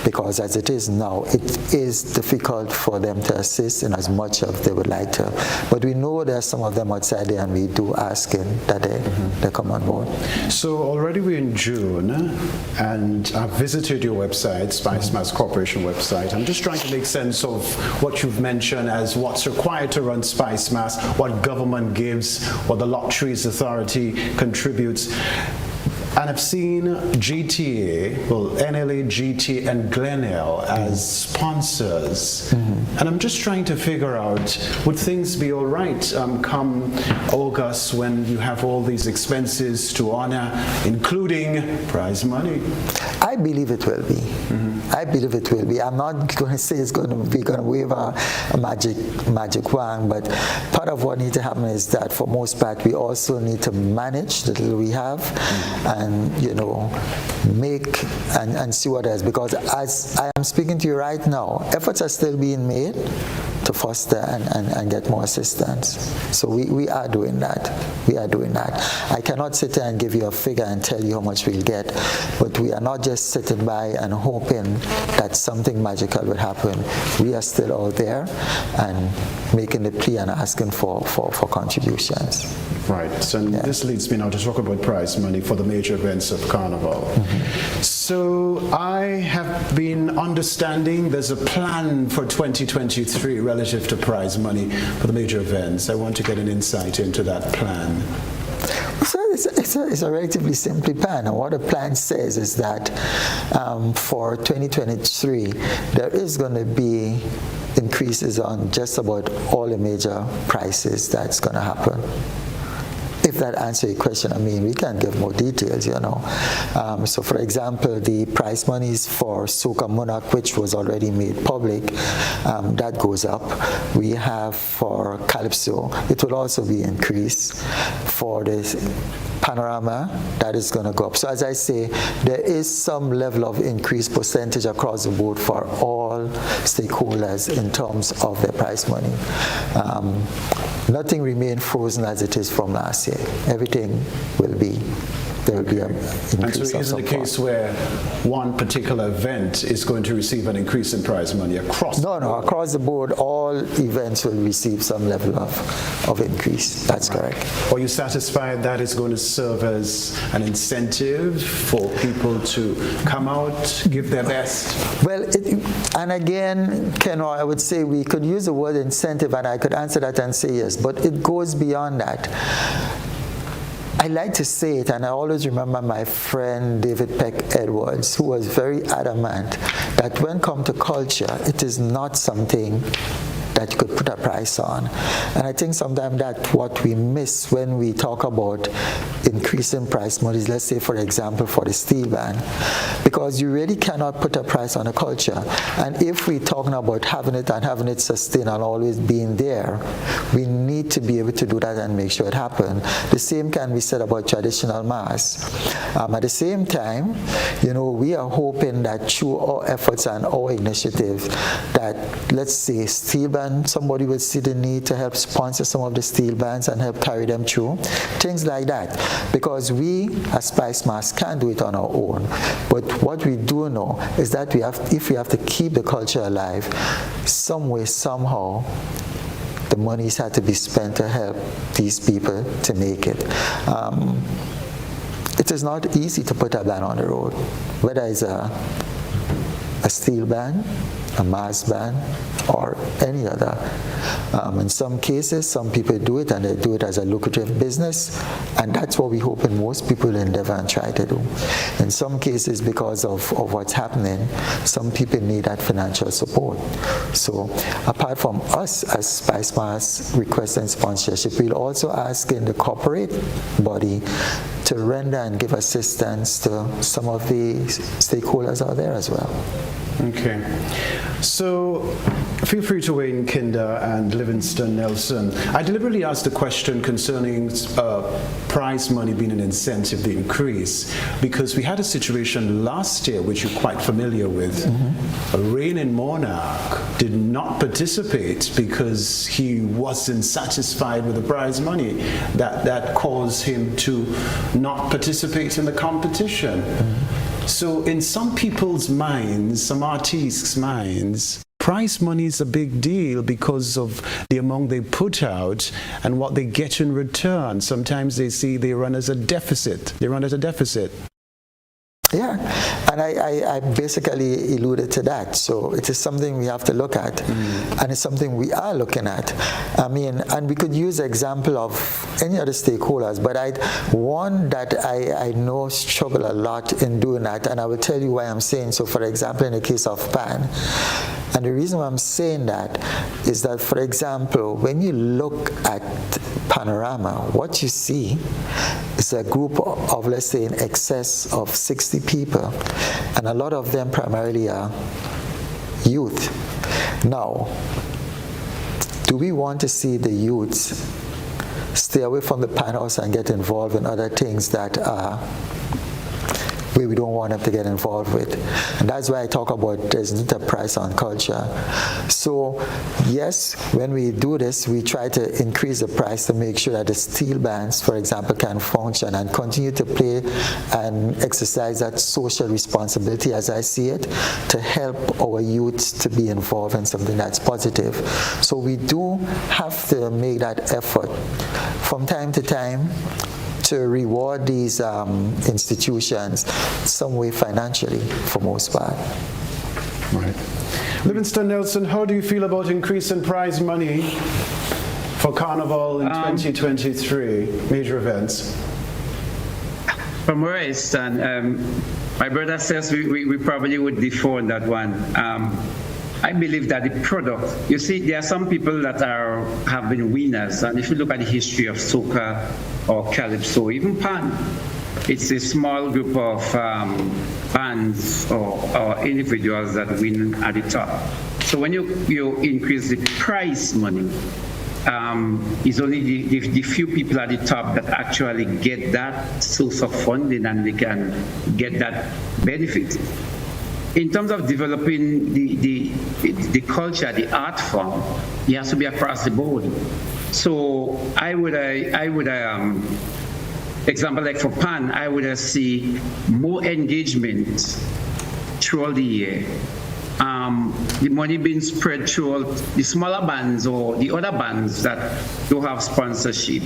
because as it is now, it is difficult for them to assist in as much as they would like to. But we know there's some of them outside there, and we do ask that they come on board. So already we're in June, and I've visited your website, Spicemas Corporation website. I'm just trying to make sense of what you've mentioned as what's required to run Spicemas, what government gives, what the Lotteries Authority contributes. And I've seen GTA, well, NLA, GT, and Glenelg as sponsors. And I'm just trying to figure out, would things be all right come August when you have all these expenses to honor, including prize money? I believe it will be. I believe it will be. I'm not going to say it's going to be going to wave a magic wand, but part of what needs to happen is that for most part we also need to manage the little we have, and make and see what else. Because as I am speaking to you right now, efforts are still being made to foster and get more assistance. So we are doing that. We are doing that. I cannot sit there and give you a figure and tell you how much we'll get, but we are not just sitting by and hoping that something magical will happen. We are still out there and making the plea and asking for contributions. Right, and this leads me now to talk about prize money for the major events of Carnival. So I have been understanding there's a plan for 2023 relative to prize money for the major events. I want to get an insight into that plan. So it's a relatively simple plan, and what the plan says is that for 2023 there is going to be increases on just about all the major prices that's going to happen. If that answers your question, I mean, we can give more details, So, for example, the prize monies for Soca Monarch, which was already made public, that goes up. We have for Calypso, it will also be increased. For the Panorama, that is going to go up. So, as I say, there is some level of increased percentage across the board for all stakeholders in terms of their prize money. Nothing remains frozen as it is from last year. Everything will be, there will be an increase. And so is it a case where one particular event is going to receive an increase in prize money across the board? No, across the board, all events will receive some level of increase. That's correct. Are you satisfied that it's going to serve as an incentive for people to come out, give their best? Well, and again, Kenroy, I would say we could use the word incentive, and I could answer that and say yes, but it goes beyond that. I like to say it, and I always remember my friend David Peck Edwards, who was very adamant that when come to culture, it is not something that you could put a price on. And I think sometimes that's what we miss when we talk about increasing price monies, let's say, for example, for the steel band, because you really cannot put a price on a culture. And if we're talking about having it and having it sustained and always being there, we need to be able to do that and make sure it happens. The same can be said about traditional mass. At the same time, we are hoping that through our efforts and our initiative, that, let's say, steel band, somebody will see the need to help sponsor some of the steel bands and help carry them through. Things like that. Because we, as Spicemas, can't do it on our own. But what we do know is that if we have to keep the culture alive, some way, somehow, the monies had to be spent to help these people to make it. It is not easy to put a band on the road, whether it's a steel band, a mass band, or any other. In some cases, some people do it and they do it as a lucrative business, and that's what we hope and most people endeavor and try to do. In some cases, because of what's happening, some people need that financial support. So apart from us as Spicemas requesting sponsorship, we'll also ask in the corporate body to render and give assistance to some of the stakeholders out there as well. Okay. So feel free to weigh in, Kinder and Livingston, Nelson. I deliberately asked a question concerning prize money being an incentive to increase, because we had a situation last year, which you're quite familiar with. A reigning monarch did not participate because he wasn't satisfied with the prize money. That caused him to not participate in the competition. So in some people's minds, some artists' minds, prize money is a big deal because of the amount they put out and what they get in return. Sometimes they see they run as a deficit. Yeah, and I basically alluded to that. So it is something we have to look at, and it's something we are looking at. I mean, and we could use the example of any other stakeholders, but one that I know struggle a lot in doing that, and I will tell you why I'm saying so. For example, in the case of PAN, And the reason why I'm saying that is that, for example, when you look at Panorama, what you see is a group of, let's say, in excess of 60 people, and a lot of them primarily are youth. Now, do we want to see the youths stay away from the pan house and get involved in other things that are where we don't want them to get involved with? And that's why I talk about there's not a price on culture. So yes, when we do this, we try to increase the price to make sure that the steel bands, for example, can function and continue to play and exercise that social responsibility, as I see it, to help our youth to be involved in something that's positive. So we do have to make that effort from time to time to reward these institutions some way financially, for most part. Right. Livingston Nelson, how do you feel about increasing prize money for Carnival in 2023, major events? From where I stand, my brother says we probably would defer on that one. I believe that the product, you see, there are some people that have been winners, and if you look at the history of soca or calypso, even pan, it's a small group of bands or individuals that win at the top. So when you increase the prize money, it's only the few people at the top that actually get that source of funding and they can get that benefit. In terms of developing the culture, the art form, it has to be across the board. So I would example like for Pan, I would see more engagement throughout the year. The money being spread throughout the smaller bands or the other bands that don't have sponsorship.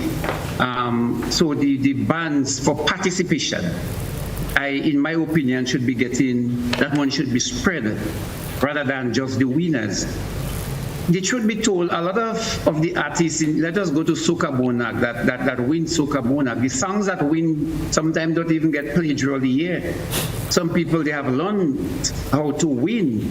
So the bands for participation, in my opinion, should be getting, that money should be spread rather than just the winners. The truth be told, a lot of the artists, let us go to Soca Bonak, that win Soca Bonak, the songs that win sometimes don't even get played throughout the year. Some people, they have learned how to win,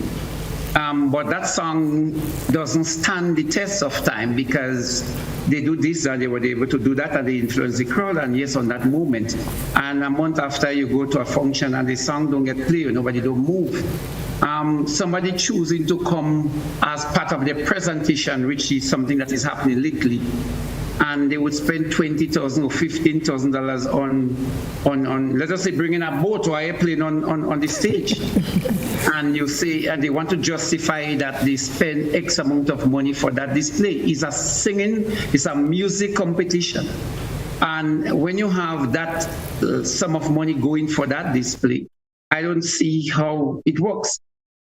but that song doesn't stand the test of time because they do this and they were able to do that and they influence the crowd, and yes, on that moment. And a month after you go to a function and the song don't get played, nobody don't move. Somebody choosing to come as part of their presentation, which is something that is happening lately, and they would spend $20,000 or $15,000 on let us say bringing a boat or airplane on the stage, and you say, and they want to justify that they spend X amount of money for that display. It's a singing, it's a music competition, and when you have that sum of money going for that display, I don't see how it works.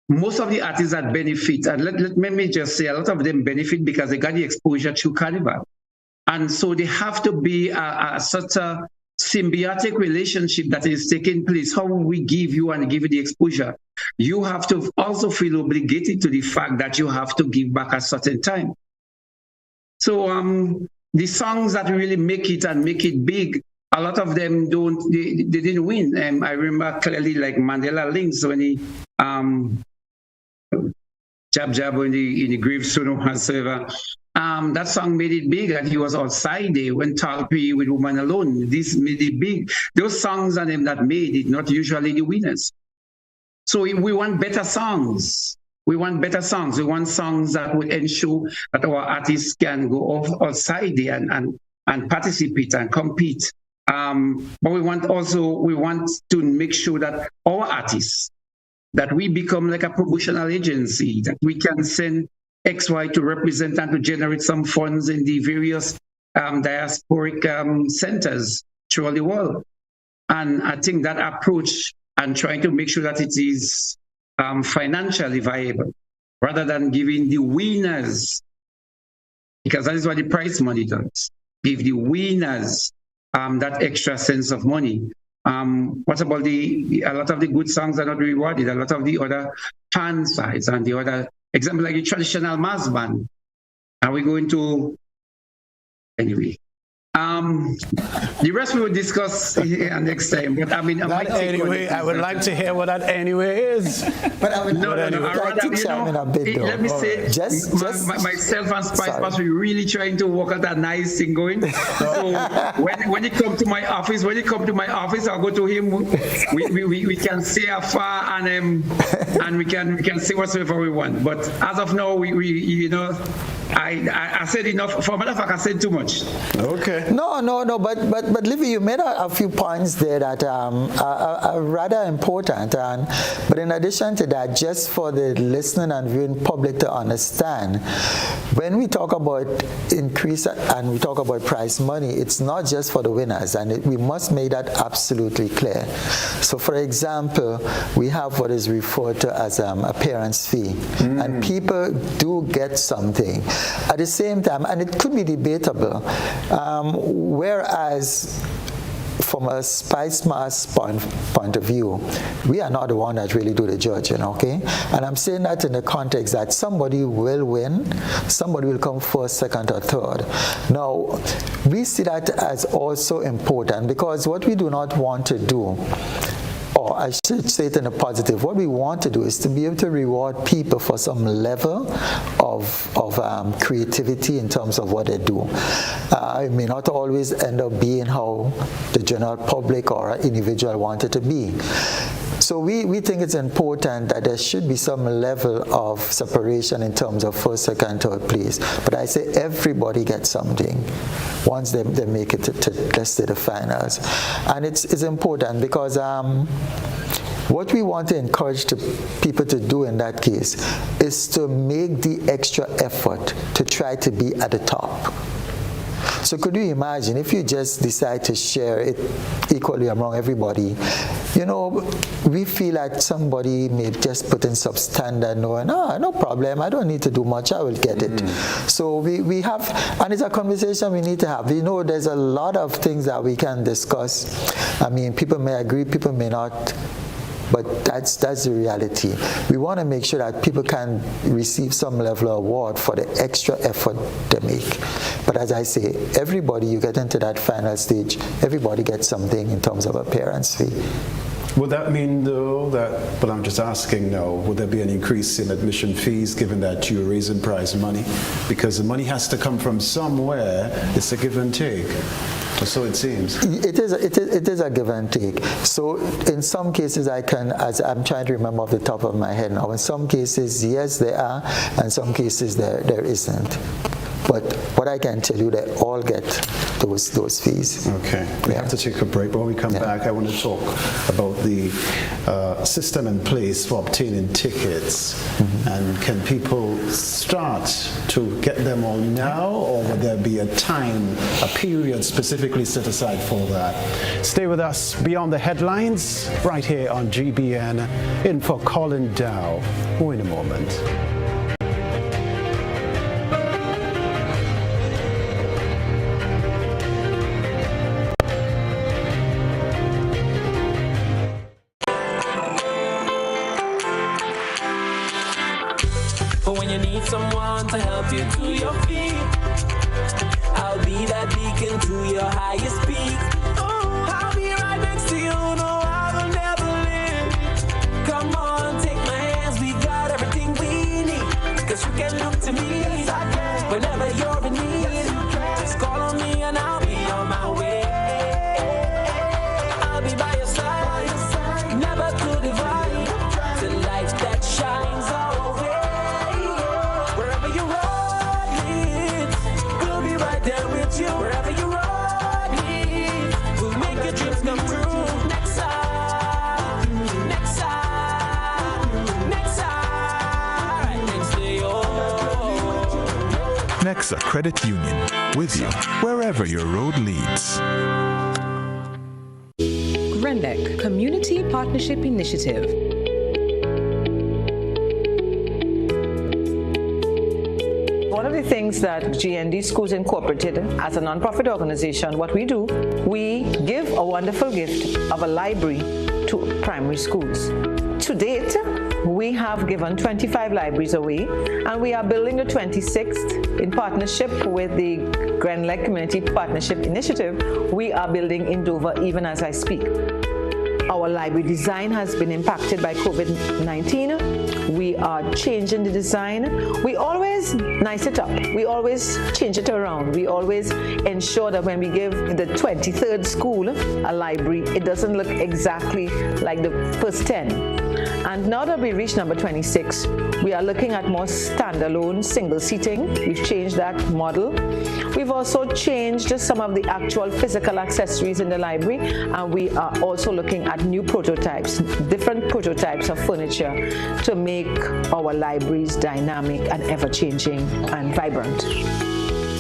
Most of the artists that benefit, and let me just say, a lot of them benefit because they got the exposure to Carnival. And so they have to be such a symbiotic relationship that is taking place. How we give you and give you the exposure, you have to also feel obligated to the fact that you have to give back at a certain time. So the songs that really make it and make it big, a lot of them they didn't win. I remember clearly like Mandela Links when he Jab Jab in the gravestone or whatsoever. That song made it big, and he was outside there when Talpi with Woman Alone. This made it big. Those songs are them that made it, not usually the winners. So we want better songs. We want better songs. We want songs that would ensure that our artists can go outside there and participate and compete. But we want to make sure that our artists, that we become like a promotional agency, that we can send XY to represent and to generate some funds in the various diasporic centers throughout the world. And I think that approach and trying to make sure that it is financially viable, rather than giving the winners, because that is what the prize money does, give the winners that extra sense of money. What about a lot of the good songs are not rewarded? A lot of the other pan sides and the other, example like the traditional mass band. Are we going to, anyway, The rest we will discuss next time. But I mean, that anyway, I would like to hear what that anyway is. But I would let me say, myself and Spicemas, we're really trying to work out a nice thing going. So when you come to my office, I'll go to him. We can say afar and we can say whatsoever we want. But as of now, I said enough. For a matter of fact, I said too much. Okay. No. But Livy, you made a few points there that are rather important. But in addition to that, just for the listening and viewing public to understand, when we talk about increase and we talk about prize money, it's not just for the winners, and we must make that absolutely clear. So, for example, we have what is referred to as appearance fee, and people do get something. At the same time, and it could be debatable, whereas from a Spicemas point of view, we are not the one that really do the judging, okay? And I'm saying that in the context that somebody will win, somebody will come first, second, or third. Now, we see that as also important because what we do not want to do, or I should say it in a positive, what we want to do is to be able to reward people for some level of creativity in terms of what they do. It may not always end up being how the general public or an individual want it to be. So we think it's important that there should be some level of separation in terms of first, second, third place. But I say everybody gets something once they make it to let's say the finals. And it's important because what we want to encourage people to do in that case is to make the extra effort to try to be at the top. So could you imagine if you just decide to share it equally among everybody? We feel like somebody may just put in substandard knowing, no problem, I don't need to do much, I will get it. So we have, and it's a conversation we need to have. There's a lot of things that we can discuss. I mean, people may agree, people may not. But that's the reality. We want to make sure that people can receive some level of award for the extra effort they make. But as I say, everybody, you get into that final stage, everybody gets something in terms of appearance fee. Would that mean, though, but I'm just asking now, would there be an increase in admission fees given that you're raising prize money? Because the money has to come from somewhere. It's a give and take. So it seems. It is a give and take. So in some cases as I'm trying to remember off the top of my head now, in some cases, yes, there are, and some cases there isn't. But what I can tell you, they all get those fees. Okay. We have to take a break. When we come back, I want to talk about the system in place for obtaining tickets. And can people start to get them all now, or would there be a period specifically set aside for that? Stay with us beyond the headlines, right here on GBN, in for Colin Dow. In a moment. Someone to help you to your feet. I'll be that beacon to your highest peak. Oh, I'll be right next to you. No, I will never leave. Come on, take my hands. We got everything we need. Cause you can look to me whenever you're in need. Just call on me and I'll be on my way. I'll be by your side, never to divide. The light that shines our way. Wherever you road lead, we'll make your dreams come true. Next time, next time, next time, next to you. Nexa Credit Union, with you wherever your road leads. GRENDEC Community Partnership Initiative. One of the things that GND Schools Incorporated, as a nonprofit organization, what we do, we give a wonderful gift of a library to primary schools. To date, we have given 25 libraries away, and we are building the 26th in partnership with the Grenada Community Partnership Initiative. We are building in Dover even as I speak. Our library design has been impacted by COVID-19. We are changing the design. We always nice it up. We always change it around. We always ensure that when we give the 23rd school a library, it doesn't look exactly like the first 10. And now that we reach number 26, we are looking at more standalone single seating. We've changed that model. We've also changed some of the actual physical accessories in the library, and we are also looking at new prototypes, different prototypes of furniture to make our libraries dynamic and ever-changing and vibrant.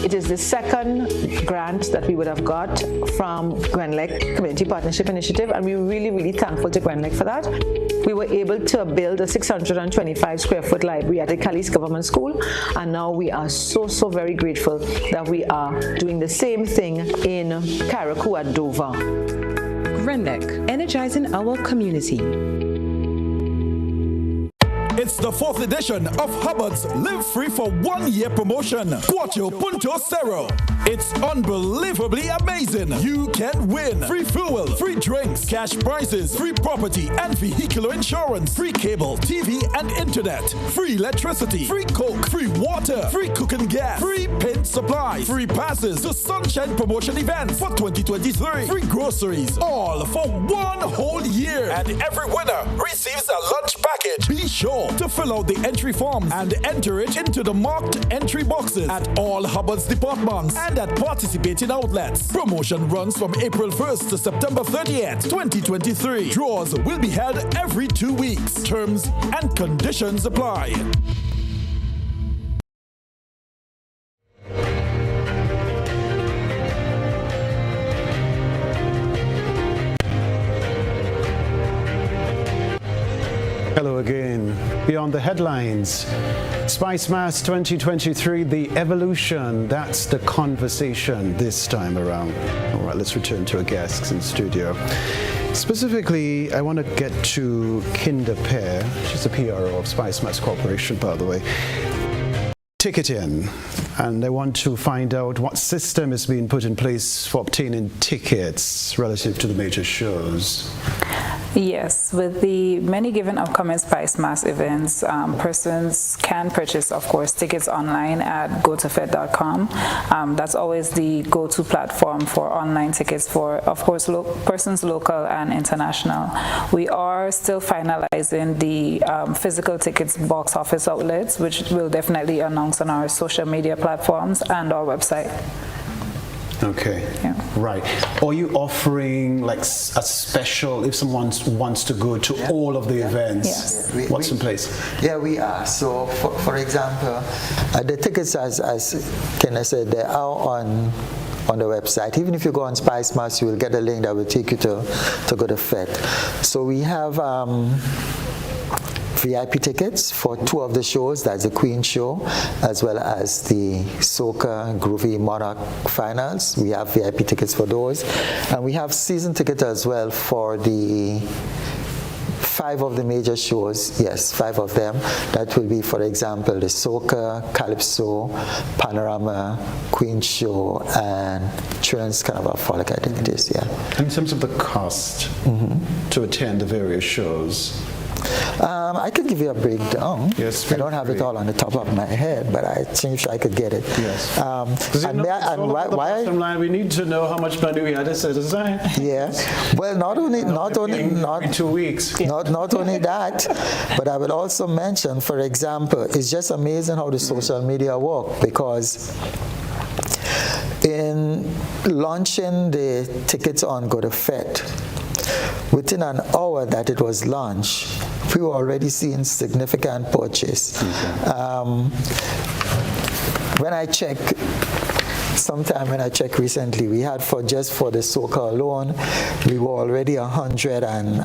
It is the second grant that we would have got from Grenada Community Partnership Initiative, and we're really, really thankful to Grenada for that. We were able to build a 625 square foot library at the Calais Government School, and now we are so very grateful that we are doing the same thing in Carriacou at Dover. Grenada, energizing our community. It's the 4th edition of Hubbard's Live Free for 1 year promotion. Cuatro Punto Cero. It's unbelievably amazing. You can win free fuel, free drinks, cash prizes, free property and vehicular insurance, free cable, TV and internet, free electricity, free coke, free water, free cooking gas, free paint supplies, free passes to Sunshine Promotion events for 2023, free groceries, all for 1 whole year. And every winner receives a lunch package. Be sure to fill out the entry forms and enter it into the marked entry boxes at all Hubbard's departments and at participating outlets. Promotion runs from April 1st to September 30th, 2023. Draws will be held every 2 weeks. Terms and conditions apply. Hello again. Beyond the headlines, Spicemas 2023, the evolution, that's the conversation this time around. All right, let's return to our guests in studio. Specifically, I want to get to Pierre. She's the PRO of Spicemas Corporation, by the way. Ticketing, and I want to find out what system is being put in place for obtaining tickets relative to the major shows. Yes, with the many given upcoming Spicemas events, persons can purchase, of course, tickets online at gotofed.com. That's always the go-to platform for online tickets for, of course, persons local and international. We are still finalizing the physical tickets box office outlets, which we'll definitely announce on our social media platforms and our website. Okay, yeah. Right. Are you offering like a special, if someone wants to go to all of the events? Yes. What's in place? Yeah, we are. So, for example, the tickets, as Kenna said, they are on the website. Even if you go on Spicemas, you will get a link that will take you to go to FET. So we have VIP tickets for 2 of the shows, that's the Queen show, as well as the Soca Groovy Monarch finals. We have VIP tickets for those. And we have season tickets as well for the 5 of the major shows, yes, 5 of them. That will be, for example, the Soca, Calypso, Panorama, Queen show, and Trans Carnival Frolic, I think it is, yeah. In terms of the cost to attend the various shows? I could give you a breakdown. Yes, I don't have it all on the top of my head, but I think I could get it. Yes. Why? We need to know how much money we had to set aside. Yeah. Well, not only 2 weeks. Not only that, but I will also mention, for example, it's just amazing how the social media work, because in launching the tickets on Go to FET, within an hour that it was launched, we were already seeing significant purchase. When I check recently, we had just for the Soca alone, we were already 100 and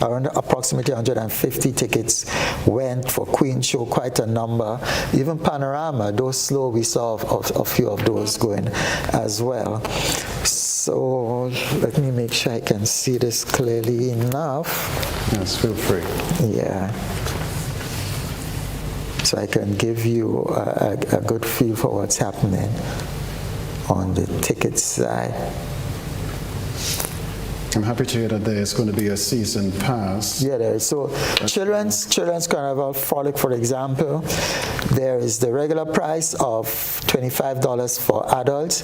around approximately 150 tickets went for Queen show, quite a number. Even Panorama, though slow, we saw a few of those going as well. So let me make sure I can see this clearly enough. Yes, feel free. Yeah. So I can give you a good feel for what's happening on the ticket side. I'm happy to hear that there's going to be a season pass. Yeah, there is. So children's Carnival Frolic, for example, there is the regular price of $25 for adults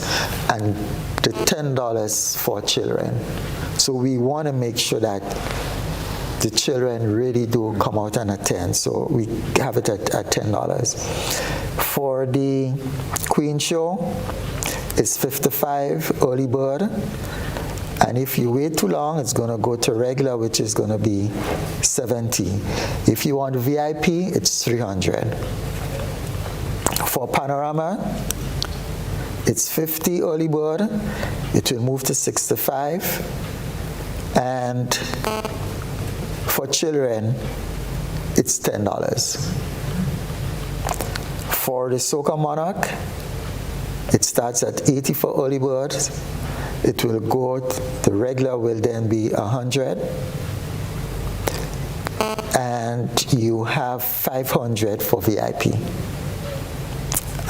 and the $10 for children. So we want to make sure that the children really do come out and attend. So we have it at $10. For the Queen Show, it's $55 early bird. And if you wait too long, it's going to go to regular, which is going to be $70. If you want VIP, it's $300. For Panorama, it's $50 early bird. It will move to $65. And for children, it's $10. For the Soca Monarch, it starts at $80 for early birds. It will go, the regular will then be $100. And you have $500 for VIP.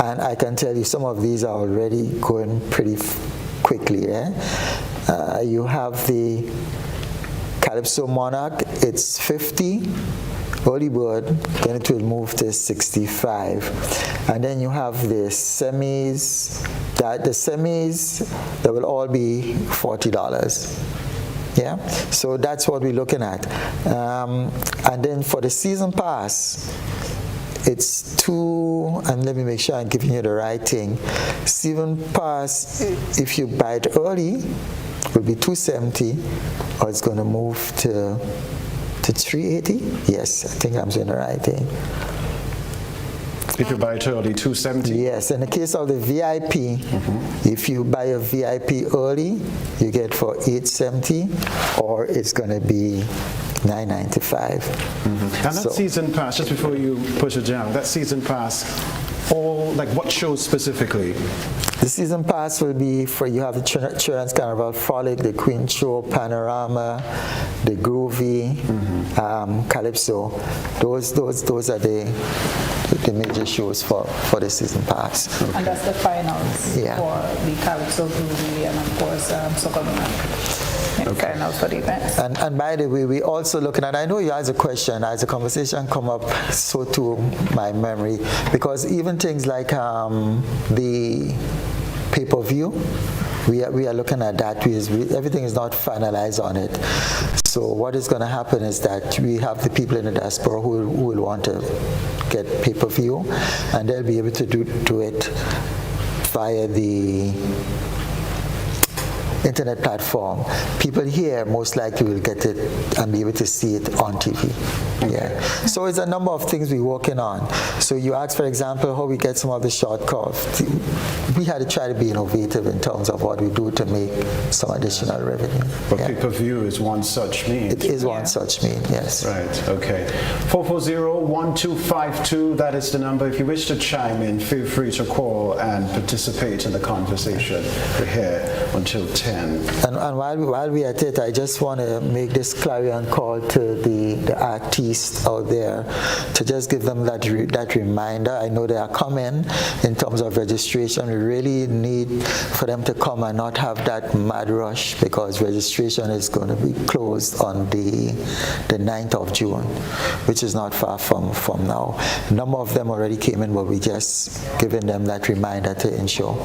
And I can tell you some of these are already going pretty quickly. You have the Calypso Monarch, it's $50 early bird, then it will move to $65. And then you have the semis, that will all be $40. Yeah, so that's what we're looking at. And then for the season pass, it's and let me make sure I'm giving you the right thing. Season pass, if you buy it early, will be $270, or it's going to move to $380. Yes, I think I'm saying the right thing. If you buy it early, $270? Yes, in the case of the VIP, if you buy a VIP early, you get for $870, or it's going to be $995. And that season pass, just before you push it down, that season pass, what shows specifically? The season pass will be for, you have the Children's Carnival Frolic, the Queen Show, Panorama, the Groovy, Calypso. Those are the major shows for the season pass. Okay. And that's the finals for the Calypso, Groovy, and of course Soca Monarch. Finals for the event. And by the way, we also looking at, I know you asked a question, as a conversation come up, so to my memory, because even things like the pay-per-view, we are looking at that. Everything is not finalized on it. So what is going to happen is that we have the people in the diaspora who will want to get pay-per-view, and they'll be able to do it via the internet platform. People here most likely will get it and be able to see it on TV. Yeah. So it's a number of things we're working on. So you asked, for example, how we get some of the short cuts. We had to try to be innovative in terms of what we do to make some additional revenue. But pay-per-view is one such means. It is one such means, yes. Right, okay. 440-1252, that is the number. If you wish to chime in, feel free to call and participate in the conversation. We're here until 10. And while we're at it, I just want to make this clarion call to the artists out there to just give them that reminder. I know they are coming in terms of registration. We really need for them to come and not have that mad rush, because registration is going to be closed on the 9th of June, which is not far from now. A number of them already came in, but we just giving them that reminder to ensure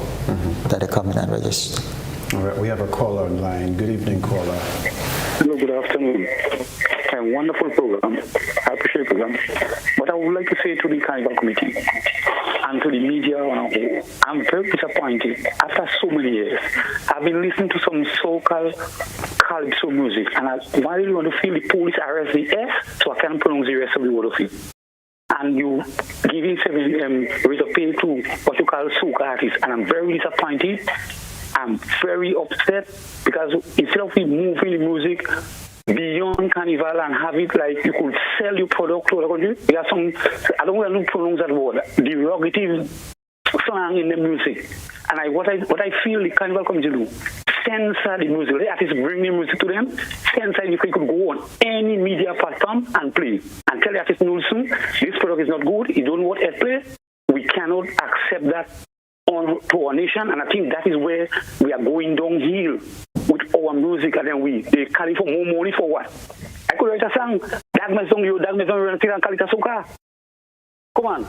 that they come in and register. All right, we have a caller online. Good evening, caller. Hello, good afternoon. A wonderful program. I appreciate the program. But I would like to say to the Carnival Committee and to the media, I'm very disappointed. After so many years, I've been listening to some so-called Calypso music, and I really want to feel the police arrest the S, so I can't pronounce the rest of the word of it. And you giving raise a pay to what you call soca artists, and I'm very disappointed. I'm very upset, because instead of moving the music beyond Carnival and have it like you could sell your product to the country, there are some, I don't want to pronounce that word, derogative slang in the music. And what I feel the Carnival committee do, censor the music. The artists bring the music to them, censor it if we could go on any media platform and play. And tell the artist, no, listen, this product is not good, you don't want airplay. We cannot accept that to our nation, and I think that is where we are going downhill with our music, and then they carry for more money for what? I could write a song, come on.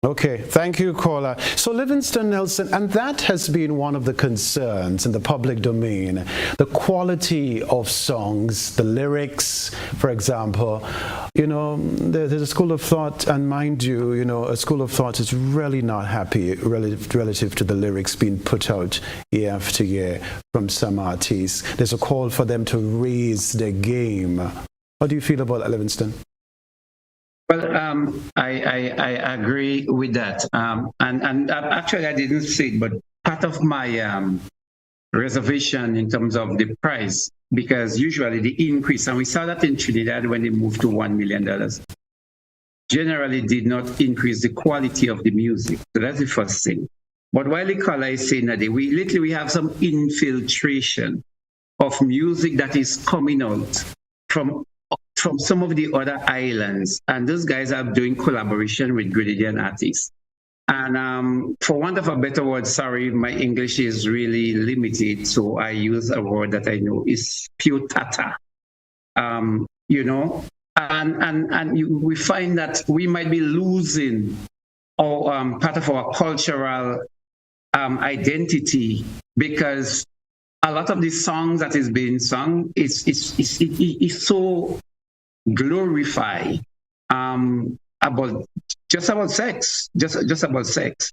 Okay, thank you, caller. So Livingston Nelson, and that has been one of the concerns in the public domain, the quality of songs, the lyrics, for example. You know, there's a school of thought, and mind you, a school of thought is really not happy relative to the lyrics being put out year after year from some artists. There's a call for them to raise their game. How do you feel about that, Livingston? Well, I agree with that. And actually, I didn't say it, but part of my reservation in terms of the price, because usually the increase, and we saw that in Trinidad when they moved to $1 million, generally did not increase the quality of the music. So that's the first thing. But while the caller is saying that, we have some infiltration of music that is coming out from some of the other islands, and those guys are doing collaboration with Grenadian artists. And for want of a better word, sorry, my English is really limited, so I use a word that I know is pure tata. And we find that we might be losing part of our cultural identity, because a lot of the songs that is being sung is so glorify about sex, just about sex,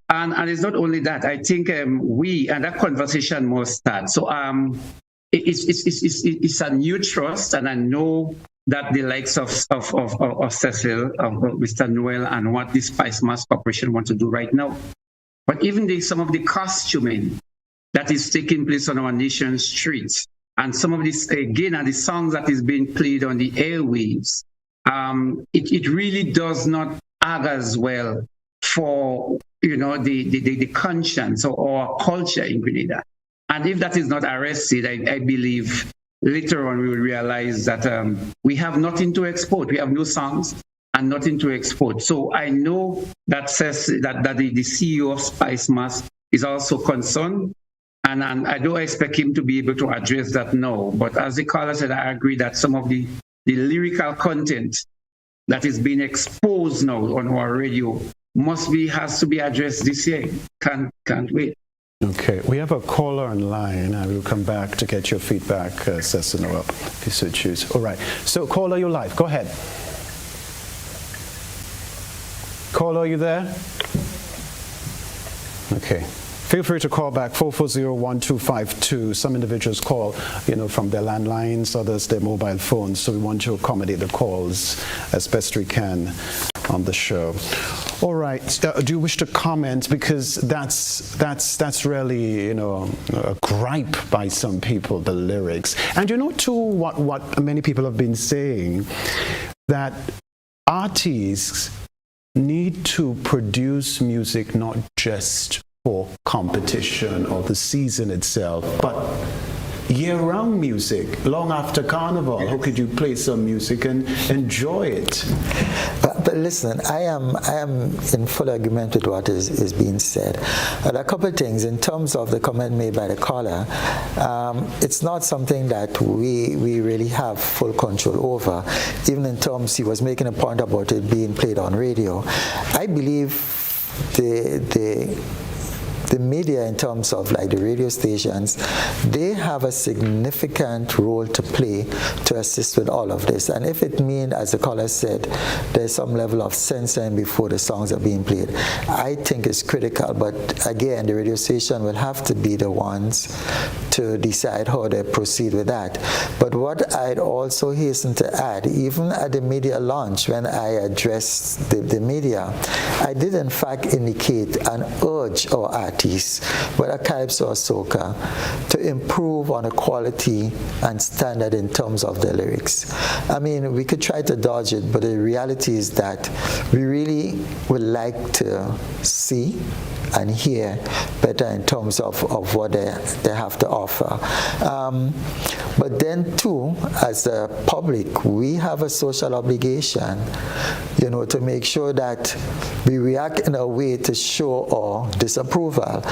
and it's not only that. I think that conversation must start. So it's a new trust, and I know that the likes of Cecil, of Mr. Noel, and what the Spicemas Corporation want to do right now, but even some of the costuming that is taking place on our nation's streets. And some of this, again, are the songs that is being played on the airwaves. It really does not add as well for, the conscience or our culture in Grenada. And if that is not arrested, I believe later on we will realize that we have nothing to export. We have no songs and nothing to export. So I know that says that the CEO of Spicemas is also concerned. And I don't expect him to be able to address that now. But as the caller said, I agree that some of the lyrical content that is being exposed now on our radio has to be addressed this year. Can't wait. Okay, we have a caller online. I will come back to get your feedback, Cecil, Noel, if you so choose. All right, so caller, you're live. Go ahead. Caller, are you there? Okay. Feel free to call back 440-1252. Some individuals call, from their landlines, others their mobile phones. So we want to accommodate the calls as best we can on the show. All right. Do you wish to comment? Because that's really, a gripe by some people, the lyrics. And too, what many people have been saying, that artists need to produce music not just for competition or the season itself, but year-round music, long after Carnival. How could you play some music and enjoy it? But listen, I am in full agreement with what is being said. A couple of things in terms of the comment made by the caller. It's not something that we really have full control over. Even in terms, he was making a point about it being played on radio. I believe the media, in terms of like the radio stations, they have a significant role to play to assist with all of this. And if it means, as the caller said, there's some level of censoring before the songs are being played, I think it's critical. But again, the radio station will have to be the ones to decide how they proceed with that. But what I'd also hasten to add, even at the media launch, when I addressed the media, I did in fact indicate and urge our artists artists, whether calypso or soca, to improve on the quality and standard in terms of the lyrics. I mean, we could try to dodge it, but the reality is that we really would like to see and hear better in terms of what they have to offer. But then too, as a public, we have a social obligation, to make sure that we react in a way to show our disapproval.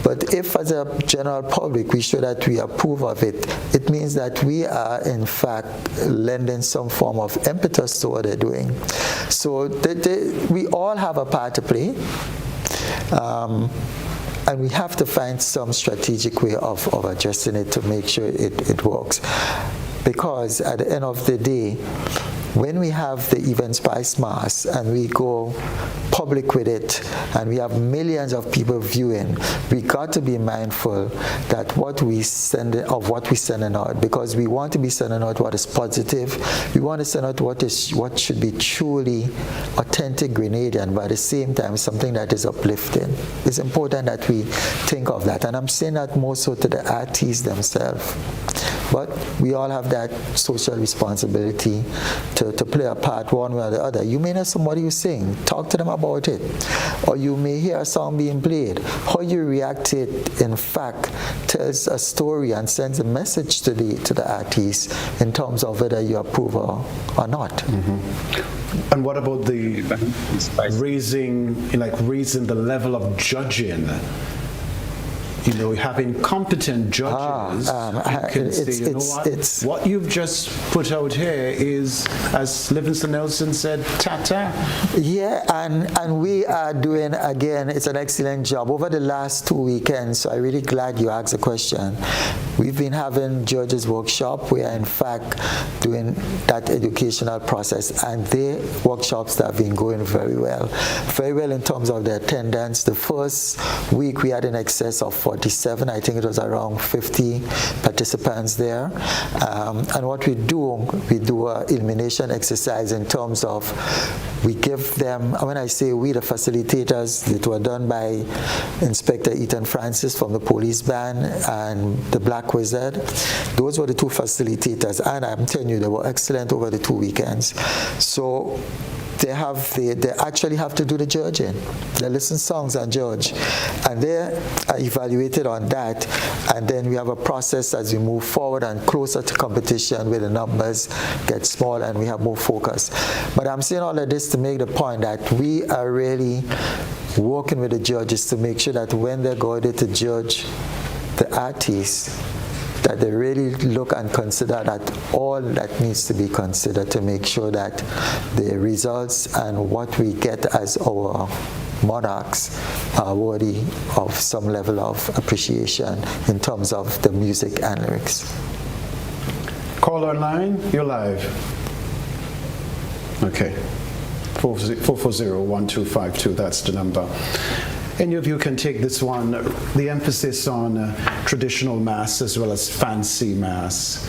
But if as a general public we show that we approve of it, it means that we are in fact lending some form of impetus to what they're doing. So we all have a part to play. And we have to find some strategic way of addressing it to make sure it works. Because at the end of the day, when we have the event Spicemas and we go public with it and we have millions of people viewing, we got to be mindful that what we sending out, because we want to be sending out what is positive. We want to send out what should be truly authentic Grenadian, but at the same time something that is uplifting. It's important that we think of that, and I'm saying that more so to the artists themselves. But we all have that social responsibility to play a part one way or the other. You may know somebody who's sing, talk to them about it. Or you may hear a song being played. How you react to it, in fact, tells a story and sends a message to the artist in terms of whether you approve or not. Mm-hmm. And what about the raising the level of judging? Having competent judges can say, what you've just put out here is, as Livingston Nelson said, ta-ta. Yeah, and we are doing, again, it's an excellent job. Over the last 2 weekends, so I'm really glad you asked the question. We've been having judges workshop. We are, in fact, doing that educational process, and the workshops that have been going very well in terms of the attendance. The first week we had in excess of 47, I think it was around 50 participants there. And what we do an elimination exercise in terms of we give them, when I say we, the facilitators, that were done by Inspector Ethan Francis from the police band and the Black Wizard. Those were the two facilitators, and I'm telling you, they were excellent over the 2 weekends. So they actually have to do the judging. They listen songs and judge, and they are evaluated on that. And then we have a process as we move forward and closer to competition, where the numbers get smaller and we have more focus. But I'm saying all of this to make the point that we are really working with the judges to make sure that when they go there to judge the artists, that they really look and consider that all that needs to be considered to make sure that the results and what we get as our monarchs are worthy of some level of appreciation in terms of the music and lyrics. Caller line, you're live. Okay. 440-1252, that's the number. Any of you can take this one, the emphasis on traditional mass as well as fancy mass.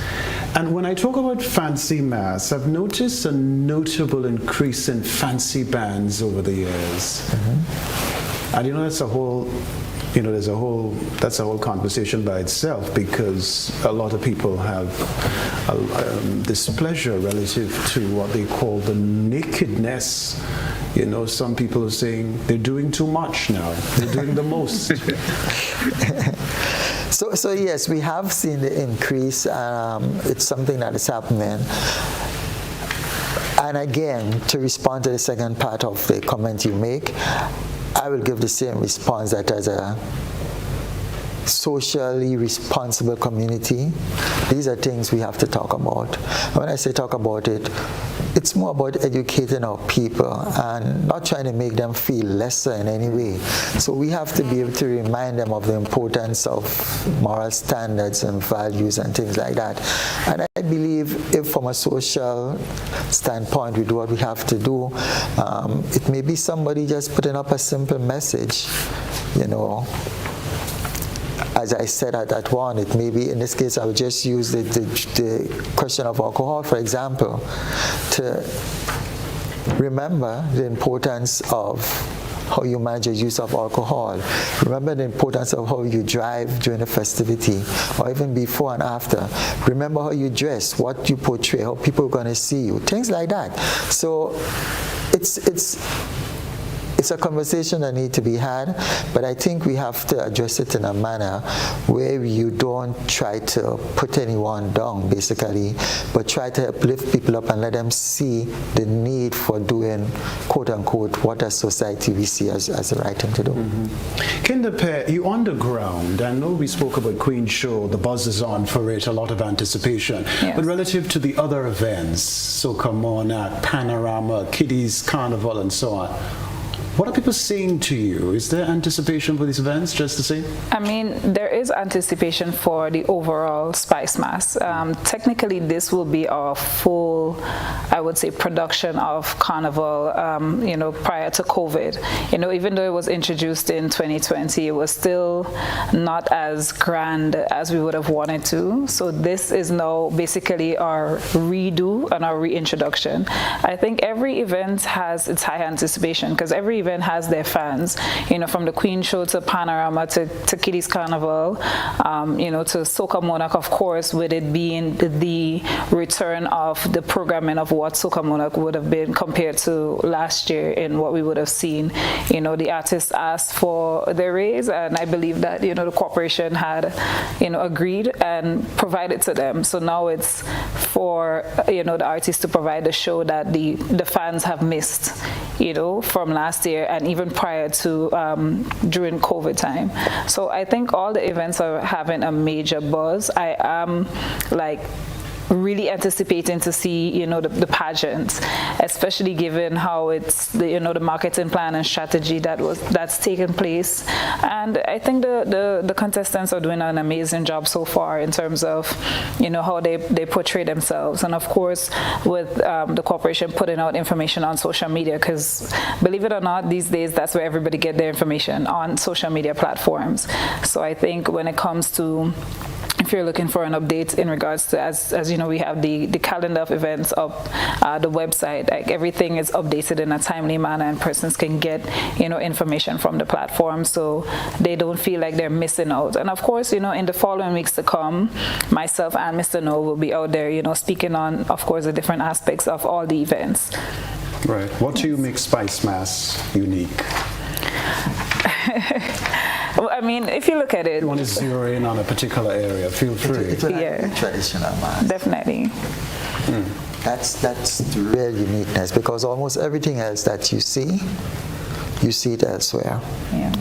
And when I talk about fancy mass, I've noticed a notable increase in fancy bands over the years. Mm-hmm. And that's a whole conversation by itself, because a lot of people have displeasure relative to what they call the nakedness. Some people are saying they're doing too much now. They're doing the most. So yes, we have seen the increase. It's something that is happening. And again, to respond to the second part of the comment you make, I will give the same response that as a socially responsible community, these are things we have to talk about. When I say talk about it, it's more about educating our people and not trying to make them feel lesser in any way. So we have to be able to remind them of the importance of moral standards and values and things like that. And I believe if from a social standpoint we do what we have to do, it may be somebody just putting up a simple message, As I said at that one, it may be, in this case, I would just use the question of alcohol, for example, to remember the importance of how you manage your use of alcohol. Remember the importance of how you drive during the festivity, or even before and after. Remember how you dress, what you portray, how people are going to see you, things like that. So it's a conversation that needs to be had, but I think we have to address it in a manner where you don't try to put anyone down, basically, but try to uplift people up and let them see the need for doing, quote unquote, what as society we see as the right thing to do. Kinder, you on the ground. I know we spoke about Queen's Show, the buzz is on for it, a lot of anticipation. Yes. But relative to the other events, Soca Monarch, Panorama, Kiddies Carnival, and so on, what are people saying to you? Is there anticipation for these events, just to say? I mean, there is anticipation for the overall Spicemas. Technically, this will be our full, I would say, production of Carnival, prior to COVID. Even though it was introduced in 2020, it was still not as grand as we would have wanted to. So this is now basically our redo and our reintroduction. I think every event has its high anticipation, because every event has their fans, from the Queen Show to Panorama to Kiddies Carnival, to Soca Monarch, of course, with it being the return of the programming of what Soca Monarch would have been compared to last year in what we would have seen. The artists asked for their raise, and I believe that, the corporation had, agreed and provided to them. So now it's for, the artists to provide the show that the fans have missed, from last year and even prior to during COVID time. So I think all the events are having a major buzz. I am really anticipating to see, the pageants, especially given how it's the marketing plan and strategy that's taken place. And I think the contestants are doing an amazing job so far in terms of, how they portray themselves. And of course, with the corporation putting out information on social media, because believe it or not, these days, that's where everybody get their information, on social media platforms. So I think when it comes to, if you're looking for an update in regards to, as you know, we have the calendar of events up, the website, everything is updated in a timely manner, and persons can get, information from the platform, so they don't feel like they're missing out. And of course, in the following weeks to come, myself and Mr. Noel will be out there, speaking on, of course, the different aspects of all the events. Right. What do you make Spicemas unique? Well, I mean, if you look at it, you want to zero in on a particular area, feel free. It will be traditional, man. Definitely. That's the real uniqueness, because almost everything else that you see it elsewhere. Yeah.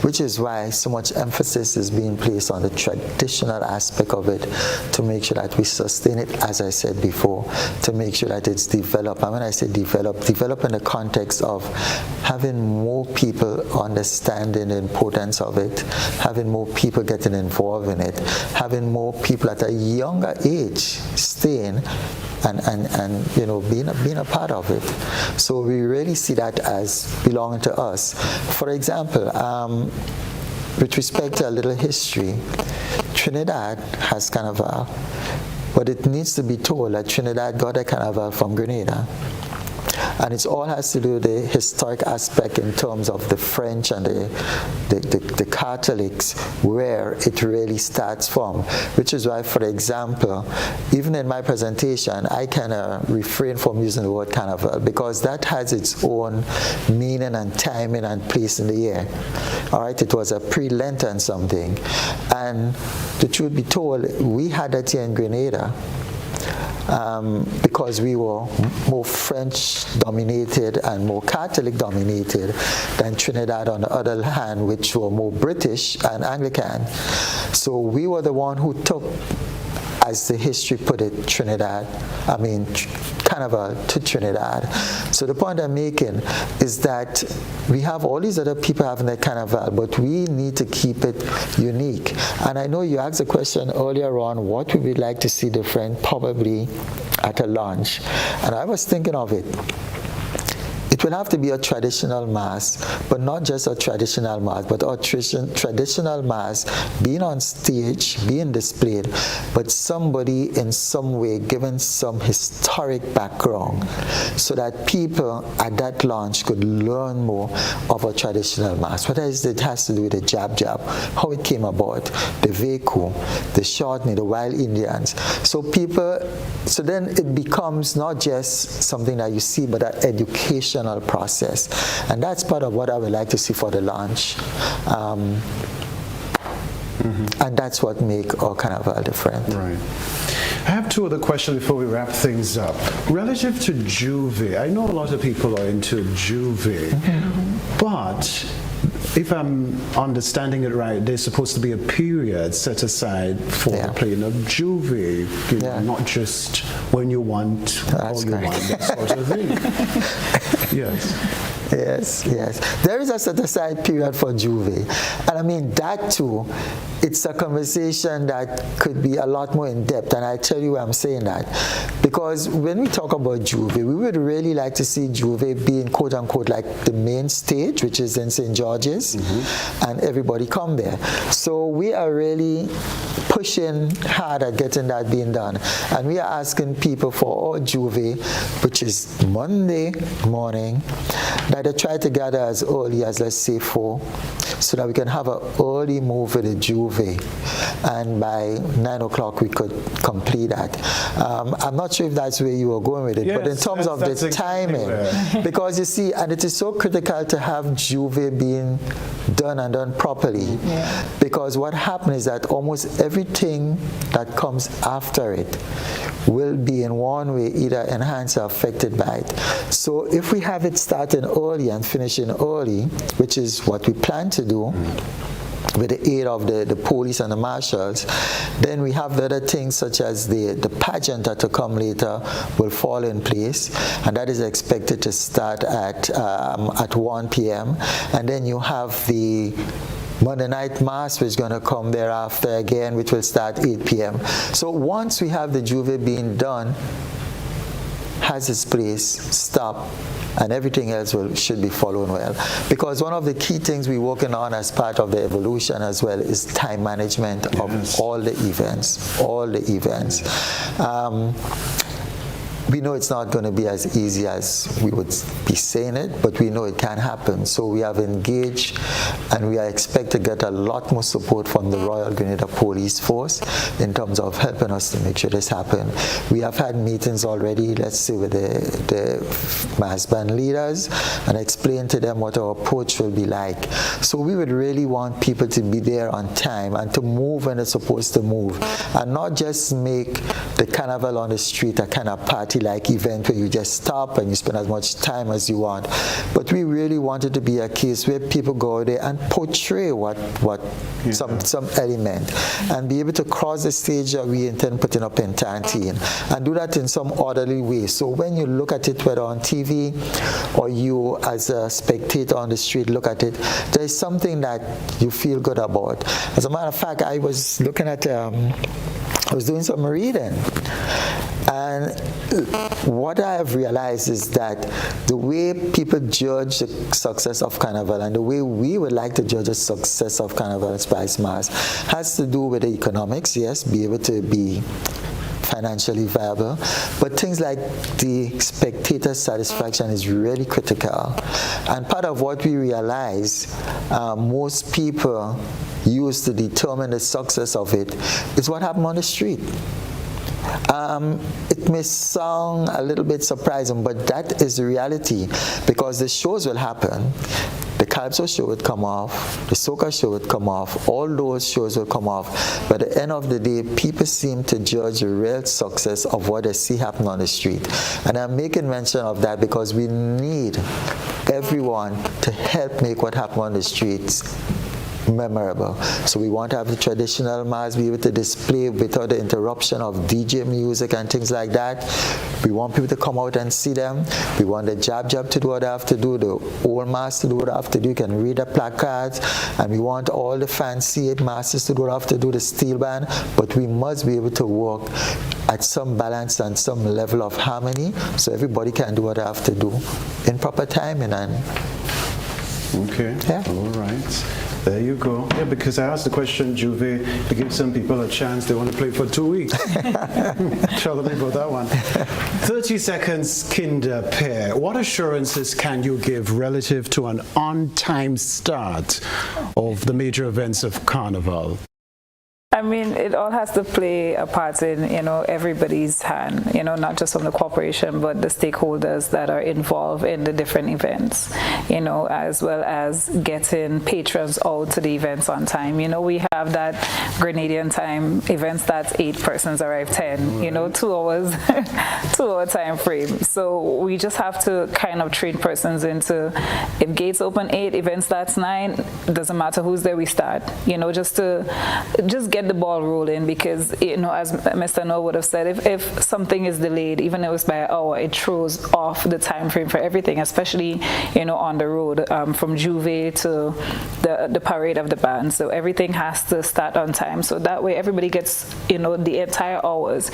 Which is why so much emphasis is being placed on the traditional aspect of it, to make sure that we sustain it, as I said before, to make sure that it's developed. And when I say develop in the context of having more people understanding the importance of it, having more people getting involved in it, having more people at a younger age staying and being a part of it. So we really see that as belonging to us. For example, with respect to a little history, Trinidad has Carnival, but it needs to be told that Trinidad got a Carnival from Grenada. And it all has to do with the historic aspect in terms of the French and the Catholics, where it really starts from. Which is why, for example, even in my presentation, I kind of refrain from using the word carnival, because that has its own meaning and timing and place in the year. All right, it was a pre-Lenten something. And the truth be told, we had that here in Grenada. Because we were more French-dominated and more Catholic-dominated than Trinidad, on the other hand, which were more British and Anglican. So we were the one who took, as the history put it, Carnival to Trinidad. So the point I'm making is that we have all these other people having their Carnival, but we need to keep it unique. And I know you asked a question earlier on, what would we like to see different, probably at a launch. And I was thinking of it. It will have to be a traditional mass, but not just a traditional mass, but a traditional mass being on stage, being displayed, but somebody in some way given some historic background so that people at that launch could learn more of a traditional mass. What is it has to do with the jab, how it came about, the Veku, the Shortney, the Wild Indians. So then it becomes not just something that you see, but an educational process. And that's part of what I would like to see for the launch. And that's what makes our carnival different. Right. I have two other questions before we wrap things up. Relative to Juve, I know a lot of people are into Juve, but if I'm understanding it right, there's supposed to be a period set aside for the playing of Juve, not just when you want, all you want, that sort of thing. Yes. Yes. There is a set-aside period for Juve. And I mean, that too, it's a conversation that could be a lot more in-depth. And I'll tell you why I'm saying that. Because when we talk about Juve, we would really like to see Juve being, quote-unquote, like the main stage, which is in St. George's, and everybody come there. So we are really pushing hard at getting that being done. And we are asking people for our Juve, which is Monday morning, that they try to gather as early as, let's say, 4, so that we can have an early move with the Juve. And by 9 o'clock, we could complete that. I'm not sure if that's where you were going with it, but in terms of the timing, because you see, and it is so critical to have Juve being done and done properly, because what happens is that almost everything that comes after it will be in one way either enhanced or affected by it. So if we have it starting early and finishing early, which is what we plan to do, with the aid of the police and the marshals, then we have the other things such as the pageant that to come later will fall in place, and that is expected to start at 1 p.m. And then you have the Monday night mass, which is going to come thereafter again, which will start 8 p.m. So once we have the Juve being done, has its place, stop, and everything else should be following well. Because one of the key things we're working on as part of the evolution as well is time management of all the events. We know it's not going to be as easy as we would be saying it, but we know it can happen. So we have engaged, and we are expected to get a lot more support from the Royal Grenada Police Force in terms of helping us to make sure this happens. We have had meetings already, let's say, with the mass band leaders and explain to them what our approach will be like. So we would really want people to be there on time and to move when they're supposed to move, and not just make the carnival on the street a kind of party-like event where you just stop and you spend as much time as you want. But we really want it to be a case where people go there and portray some element and be able to cross the stage that we intend putting up in Tantine and do that in some orderly way. So when you look at it, whether on TV or you as a spectator on the street look at it, there is something that you feel good about. As a matter of fact, I was looking at I was doing some reading, and what I have realized is that the way people judge the success of Carnival and the way we would like to judge the success of Carnival and Spicemas has to do with the economics, yes, be able to be financially viable, but things like the spectator satisfaction is really critical. And part of what we realize most people use to determine the success of it is what happened on the street. It may sound a little bit surprising, but that is the reality, because the shows will happen. The Calypso show would come off, the Soca show would come off, all those shows will come off. But at the end of the day, people seem to judge the real success of what they see happen on the street. And I'm making mention of that because we need everyone to help make what happens on the streets memorable. So we want to have the traditional mass be able to display without the interruption of DJ music and things like that. We want people to come out and see them. We want the jab to do what they have to do, the old mass to do what they have to do. You can read the placards, and we want all the fancy masters to do what they have to do, the steel band, but we must be able to work at some balance and some level of harmony, so everybody can do what they have to do in proper timing. And okay, yeah. All right. There you go. Yeah, because I asked the question, Juve, to give some people a chance. They want to play for 2 weeks. Tell me about that one. 30 seconds, Kinder Pierre. What assurances can you give relative to an on-time start of the major events of Carnival? I mean, it all has to play a part in, everybody's hand, not just from the corporation, but the stakeholders that are involved in the different events, as well as getting patrons out to the events on time. We have that Grenadian time events that's 8 persons arrive 10, 2 hours, 2 hour time frame. So we just have to kind of train persons into, if gates open 8, events that's 9, it doesn't matter who's there, we start, just get the ball rolling, because as Mr. Noel would have said, if something is delayed, even if it's by an hour, it throws off the time frame for everything, especially on the road, from Juve to the parade of the band. So everything has to start on time, so that way everybody gets the entire hours.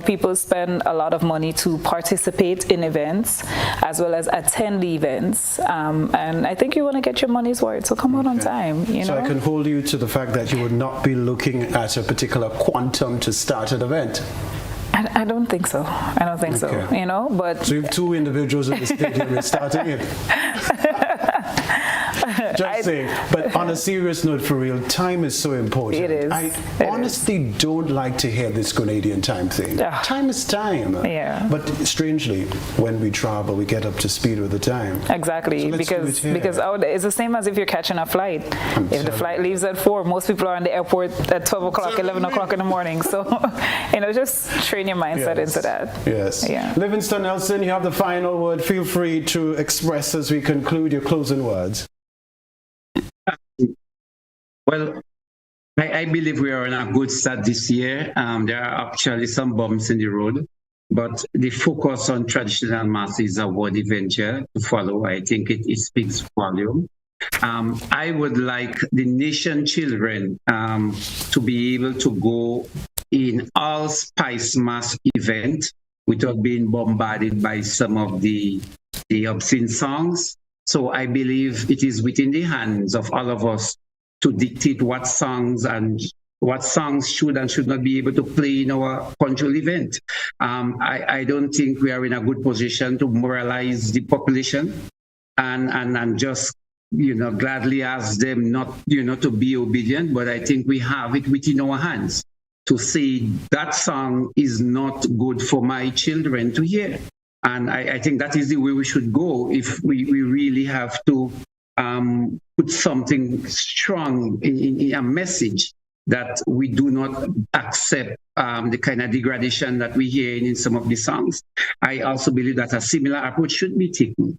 People spend a lot of money to participate in events as well as attend the events, and I think you want to get your money's worth, so come out on time. So I can hold you to the fact that you would not be looking at a particular quantum to start an event. I don't think so. I don't think so. But so you have 2 individuals in the stadium starting it. Just saying. But on a serious note, for real, time is so important. It is. I honestly don't like to hear this Grenadian time thing. Time is time. Yeah. But strangely, when we travel, we get up to speed with the time. Exactly. So because it's the same as if you're catching a flight. If the flight leaves at 4, most people are in the airport at 12 o'clock, 11 o'clock in the morning. So, just train your mindset into that. Yes. Yeah. Livingston Nelson, you have the final word. Feel free to express as we conclude your closing words. Well, I believe we are on a good start this year. There are actually some bumps in the road, but the focus on traditional mass is a worthy venture to follow. I think it speaks volume. I would like the nation children to be able to go in all Spicemas event without being bombarded by some of the obscene songs. So I believe it is within the hands of all of us to dictate what songs should and should not be able to play in our cultural event. I don't think we are in a good position to moralize the population and just gladly ask them not to be obedient. But I think we have it within our hands to say that song is not good for my children to hear. And I think that is the way we should go if we really have to put something strong in a message that we do not accept the kind of degradation that we hear in some of the songs. I also believe that a similar approach should be taken.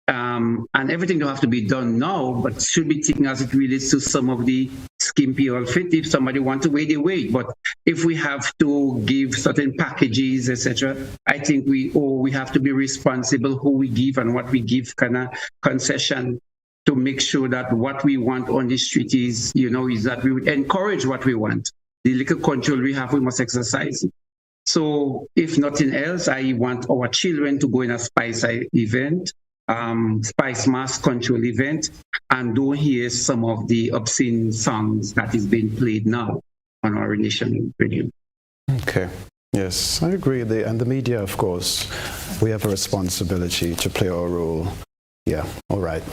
And everything don't have to be done now, but should be taken as it relates to some of the skimpy or fit. If somebody wants to wait, they wait. But if we have to give certain packages, etc., I think we have to be responsible who we give and what we give kind of concession to make sure that what we want on the street is that we would encourage what we want. The little control we have, we must exercise it. So if nothing else, I want our children to go in a Spicemas control event, and don't hear some of the obscene songs that is being played now on our nation radio. Okay. Yes, I agree. And the media, of course, we have a responsibility to play our role. Yeah, all right.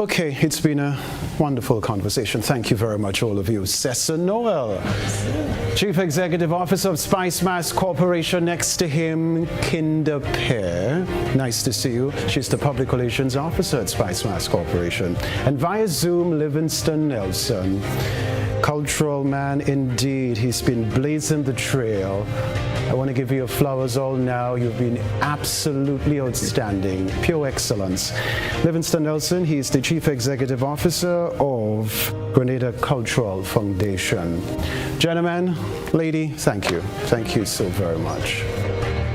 Okay, it's been a wonderful conversation. Thank you very much, all of you. Cecil Noel, Chief Executive Officer of Spicemas Corporation. Next to him, Kinder Pierre. Nice to see you. She's the Public Relations Officer at Spicemas Corporation. And via Zoom, Livingston Nelson. Cultural man indeed. He's been blazing the trail. I want to give you your flowers all now. You've been absolutely outstanding. Pure excellence. Livingston Nelson, he's the Chief Executive Officer of Grenada Cultural Foundation. Gentlemen, lady, thank you. Thank you so very much.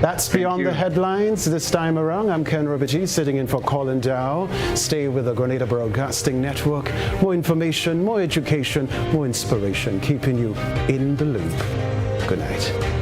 That's Beyond the Headlines this time around. I'm Kenroy, Baptiste, sitting in for Colin Dow. Stay with the Grenada Broadcasting Network. More information, more education, more inspiration, keeping you in the loop. Good night.